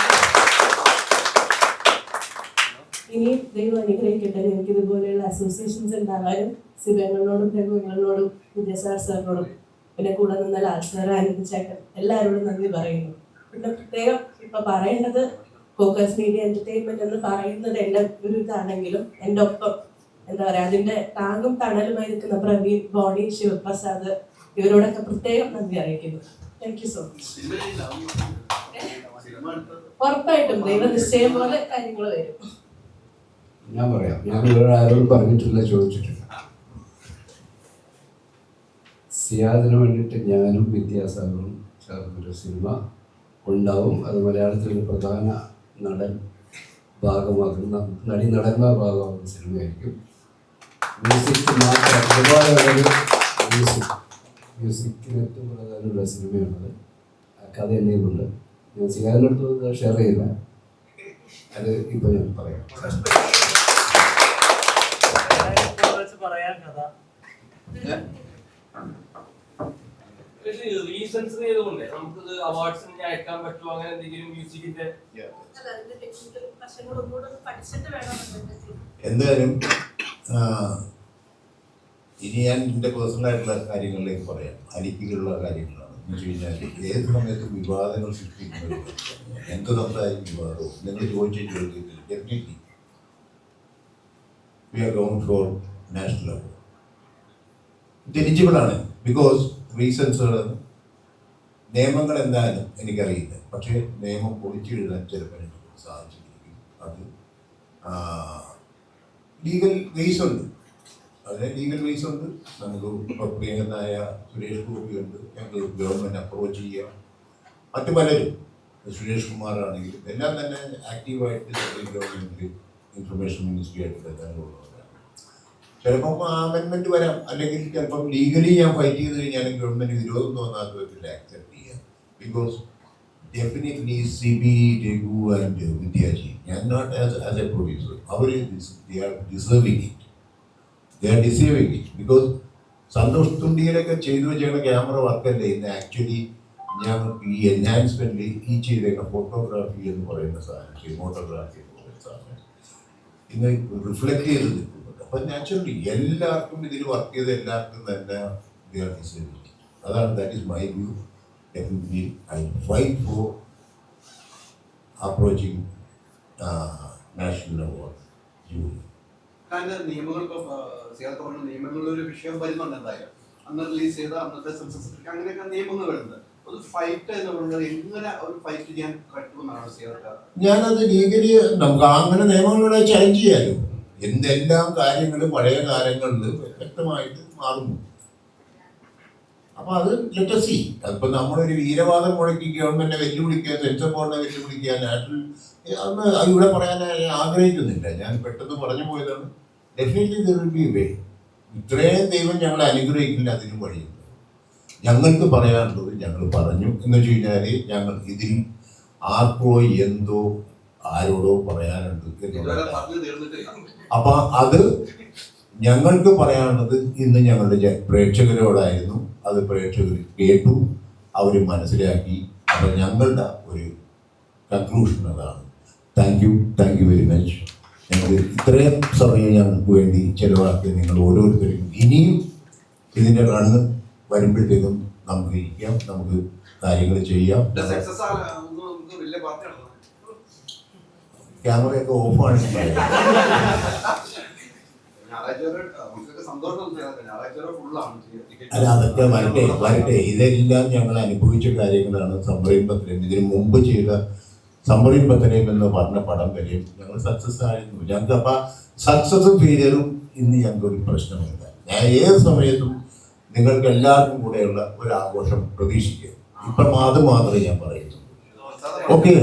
ഇനി ദൈവം അനുഗ്രഹിക്കട്ടെ, എനിക്ക് ഇതുപോലെയുള്ള അസോസിയേഷൻസ് ഉണ്ടാകാനും സിബങ്ങളോടും പ്രമുഖങ്ങളോടും വിജയസാർ സാറിനോടും പിന്നെ കൂടെ നിന്ന ലാൽ സാർ, ആനന്ദിച്ചേട്ടൻ, എല്ലാവരോടും നന്ദി പറയുന്നു. പിന്നെ പ്രത്യേകം ഇപ്പൊ പറയേണ്ടത് ഫോക്കസ് മീഡിയ എന്റർടൈൻമെന്റ് എന്ന് പറയുന്നത് എൻ്റെ ഒരു ഇതാണെങ്കിലും എൻ്റെ ഒപ്പം എന്താ പറയാ അതിന്റെ താങ്ങും തണലുമായി നിൽക്കുന്ന പ്രവീൺ, ബോണി, ശിവപ്രസാദ്, ഇവരോടൊക്കെ പ്രത്യേകം നന്ദി അറിയിക്കുന്നു. Thank you so much. ഉറപ്പായിട്ടും ദൈവനിശ്ചയം പോലെ കാര്യങ്ങൾ വരും. ഞാൻ പറയാം, ഞാൻ വേറെ ആരോടും പറഞ്ഞിട്ടില്ല, ചോദിച്ചിട്ടില്ല. സിയാദിന് വേണ്ടിയിട്ട് ഞാനും വിദ്യാസാഗറും ചേർന്നൊരു സിനിമ ഉണ്ടാവും. അത് മലയാളത്തിലൊരു പ്രധാന നടന്മാർ ഭാഗമാകുന്ന സിനിമയായിരിക്കും. മ്യൂസിക് മാത്രം ഒരുപാട് മ്യൂസിക്കിന് ഏറ്റവും പ്രധാനമുള്ള സിനിമയാണത്. ആ കഥ എന്നെയുണ്ട്. ഞാൻ സിയാദിൻ്റെ അടുത്ത് ഷെയർ ചെയ്യില്ല, അത് ഇപ്പോൾ ഞാൻ പറയാം. റീസൺസ് ചെയ്തുകൊണ്ട് നമുക്കിത് അവാർഡ്സിന് അയക്കാൻ പറ്റുമോ, അങ്ങനെ എന്തെങ്കിലും മ്യൂസിക്കിന്റെ? എന്തായാലും ഇനി ഞാൻ എൻ്റെ പേഴ്സണലായിട്ടുള്ള കാര്യങ്ങളിലേക്ക് പറയാം. അരിക്കുള്ള കാര്യങ്ങളാണ് എന്ന് വെച്ച് കഴിഞ്ഞാൽ ഏത് സമയത്തും വിവാദങ്ങൾ സൃഷ്ടിക്കുന്നത് എന്ത് സംസാരിക്കും വിവാദവും നിങ്ങൾ ചോദിച്ചിട്ട് definitely we are going for national award. ഇത് എലിജിബിളാണ്. ബിക്കോസ് റീസൺസുകൾ നിയമങ്ങൾ എന്തായാലും എനിക്കറിയില്ല, പക്ഷേ നിയമം പൊളിച്ചെഴുതാൻ ചിലപ്പോൾ എനിക്ക് സാധിച്ചിരിക്കും. അത് ലീഗൽ വേസ് ഉണ്ട്, അതിന് ലീഗൽ വേസ് ഉണ്ട്. നമുക്ക് ഇപ്പോൾ പ്രിയങ്കരനായ സുരേഷ് ഗോപിയുണ്ട്, ഞങ്ങൾ ഗവൺമെൻറ് അപ്രോച്ച് ചെയ്യാം. മറ്റു പലരും, സുരേഷ് കുമാറാണെങ്കിലും എല്ലാം തന്നെ ആക്റ്റീവായിട്ട് ഗവൺമെൻറ് ഇൻഫർമേഷൻ മിനിസ്ട്രി ആയിട്ട് ബന്ധങ്ങളുള്ളവരാണ്. ചിലപ്പം അമെൻമെൻറ്റ് വരാം, അല്ലെങ്കിൽ ചിലപ്പം ലീഗലി ഞാൻ ഫൈറ്റ് ചെയ്ത് കഴിഞ്ഞാലും ഗവൺമെൻറ് വിരോധം തോന്നാത്ത വിധത്തിൽ ആക്സെപ്റ്റ് ചെയ്യാം. Because definitely Sibi, Raghu and Vidyaji, ഞാൻ നോട്ട് ആസ് എ പ്രൊഡ്യൂസർ, അവർ they are deserving it. Because Santosh തുണ്ടിയിലൊക്കെ ചെയ്തു വെച്ചേക്കുന്ന ക്യാമറ വർക്കല്ലേ ഇന്ന് ആക്ച്വലി ഞങ്ങൾക്ക് ഈ എൻഹാൻസ്മെൻറ്റിൽ ഈ ചെയ്തേക്കുന്ന ഫോട്ടോഗ്രാഫി എന്ന് പറയുന്ന സാധനം, സിനിമോട്ടോഗ്രാഫി എന്ന് പറയുന്ന സാധനം ഇന്ന് റിഫ്ലക്ട് ചെയ്ത് നിൽക്കുന്നുണ്ട്. അപ്പം നാച്ചുറലി എല്ലാവർക്കും ഇതിൽ വർക്ക് ചെയ്ത എല്ലാവർക്കും തന്നെ ദേ ആർ ഡിസേർവിങ്. അതാണ്, that is my view. Definitely, I fight for approaching national award. കാരണം നിയമങ്ങൾ നിയമങ്ങളുടെ ഒരു വിഷയം വരുന്നുണ്ട്. എന്തായാലും അന്ന് റിലീസ് ചെയ്ത അന്നത്തെ സെൻസസ് അങ്ങനെയൊക്കെ നിയമങ്ങൾ വരുന്നത്. ഒരു ഫൈറ്റ് എന്ന് പറയുന്നത് എങ്ങനെ ഒരു ഫൈറ്റ് ചെയ്യാൻ പറ്റുമെന്നാണ് സിയാദ്? ഞാനത് ലീഗലി നമുക്ക് അങ്ങനെ നിയമങ്ങളെ ചലഞ്ച് ചെയ്യാലോ. എന്തെല്ലാം കാര്യങ്ങളും പഴയ കാലങ്ങളിൽ വ്യക്തമായിട്ട് മാറുന്നു. അപ്പോൾ അത് ലെറ്റ് us see. അതിപ്പോൾ നമ്മളൊരു വീരവാദം മുഴക്കി ഗവൺമെൻറ്റിനെ വെല്ലുവിളിക്കുക, സെൻസർ ബോർഡിനെ വെല്ലുവിളിക്കുക, നാഷണൽ അന്ന് ഇവിടെ പറയാൻ ആഗ്രഹിക്കുന്നില്ല. ഞാൻ പെട്ടെന്ന് പറഞ്ഞു പോയതാണ്. Definitely there will be a way. ഇത്രയും ദൈവം ഞങ്ങളെ അനുഗ്രഹിക്കില്ല, അതിനും വഴിയുണ്ട്. ഞങ്ങൾക്ക് പറയാനുള്ളത് ഞങ്ങൾ പറഞ്ഞു എന്ന് വെച്ച് കഴിഞ്ഞാൽ ഞങ്ങൾ ഇതിൽ ആർക്കോ എന്തോ ആരോടോ പറയാനുണ്ട് എന്നുള്ളത്. അപ്പം അത് ഞങ്ങൾക്ക് പറയാനുള്ളത് ഇന്ന് ഞങ്ങളുടെ പ്രേക്ഷകരോടായിരുന്നു. അത് പ്രേക്ഷകർ കേട്ടു, അവർ മനസ്സിലാക്കി. അപ്പം ഞങ്ങളുടെ ഒരു കൺക്ലൂഷൻ അതാണ്. Thank you very much. ഞങ്ങൾ ഇത്രയും സമയം ഞങ്ങൾക്ക് വേണ്ടി ചിലവാക്കി നിങ്ങൾ ഓരോരുത്തരും ഇനിയും ഇതിൻ്റെ റണ്ണ് വരുമ്പോഴത്തേക്കും നമുക്ക് ഇരിക്കാം, നമുക്ക് കാര്യങ്ങൾ ചെയ്യാം. ക്യാമറയൊക്കെ ഓഫാണ്. സന്തോഷം ഞായറാഴ്ച ഫുള്ളാണ് അല്ല അതൊക്കെ വരട്ടെ ഇതെല്ലാം ഞങ്ങൾ അനുഭവിച്ച കാര്യങ്ങളാണ്. സമ്മറിൻ ബത്തലേം ഇതിന് മുമ്പ് ചെയ്ത സമ്മറിൻ ബത്തലേം എന്ന് പറഞ്ഞ പടം വരെയും ഞങ്ങൾ സക്സസ് ആയിരുന്നു. ഞങ്ങൾക്ക് അപ്പം സക്സസും ഫെയിലിയറും ഇന്ന് ഞങ്ങൾക്കൊരു പ്രശ്നമില്ല. ഞാൻ ഏത് സമയത്തും നിങ്ങൾക്ക് എല്ലാവർക്കും കൂടെയുള്ള ഒരു ആഘോഷം പ്രതീക്ഷിക്കുക. ഇപ്പം അത് മാത്രമേ ഞാൻ പറയുന്നു. ഓക്കെ.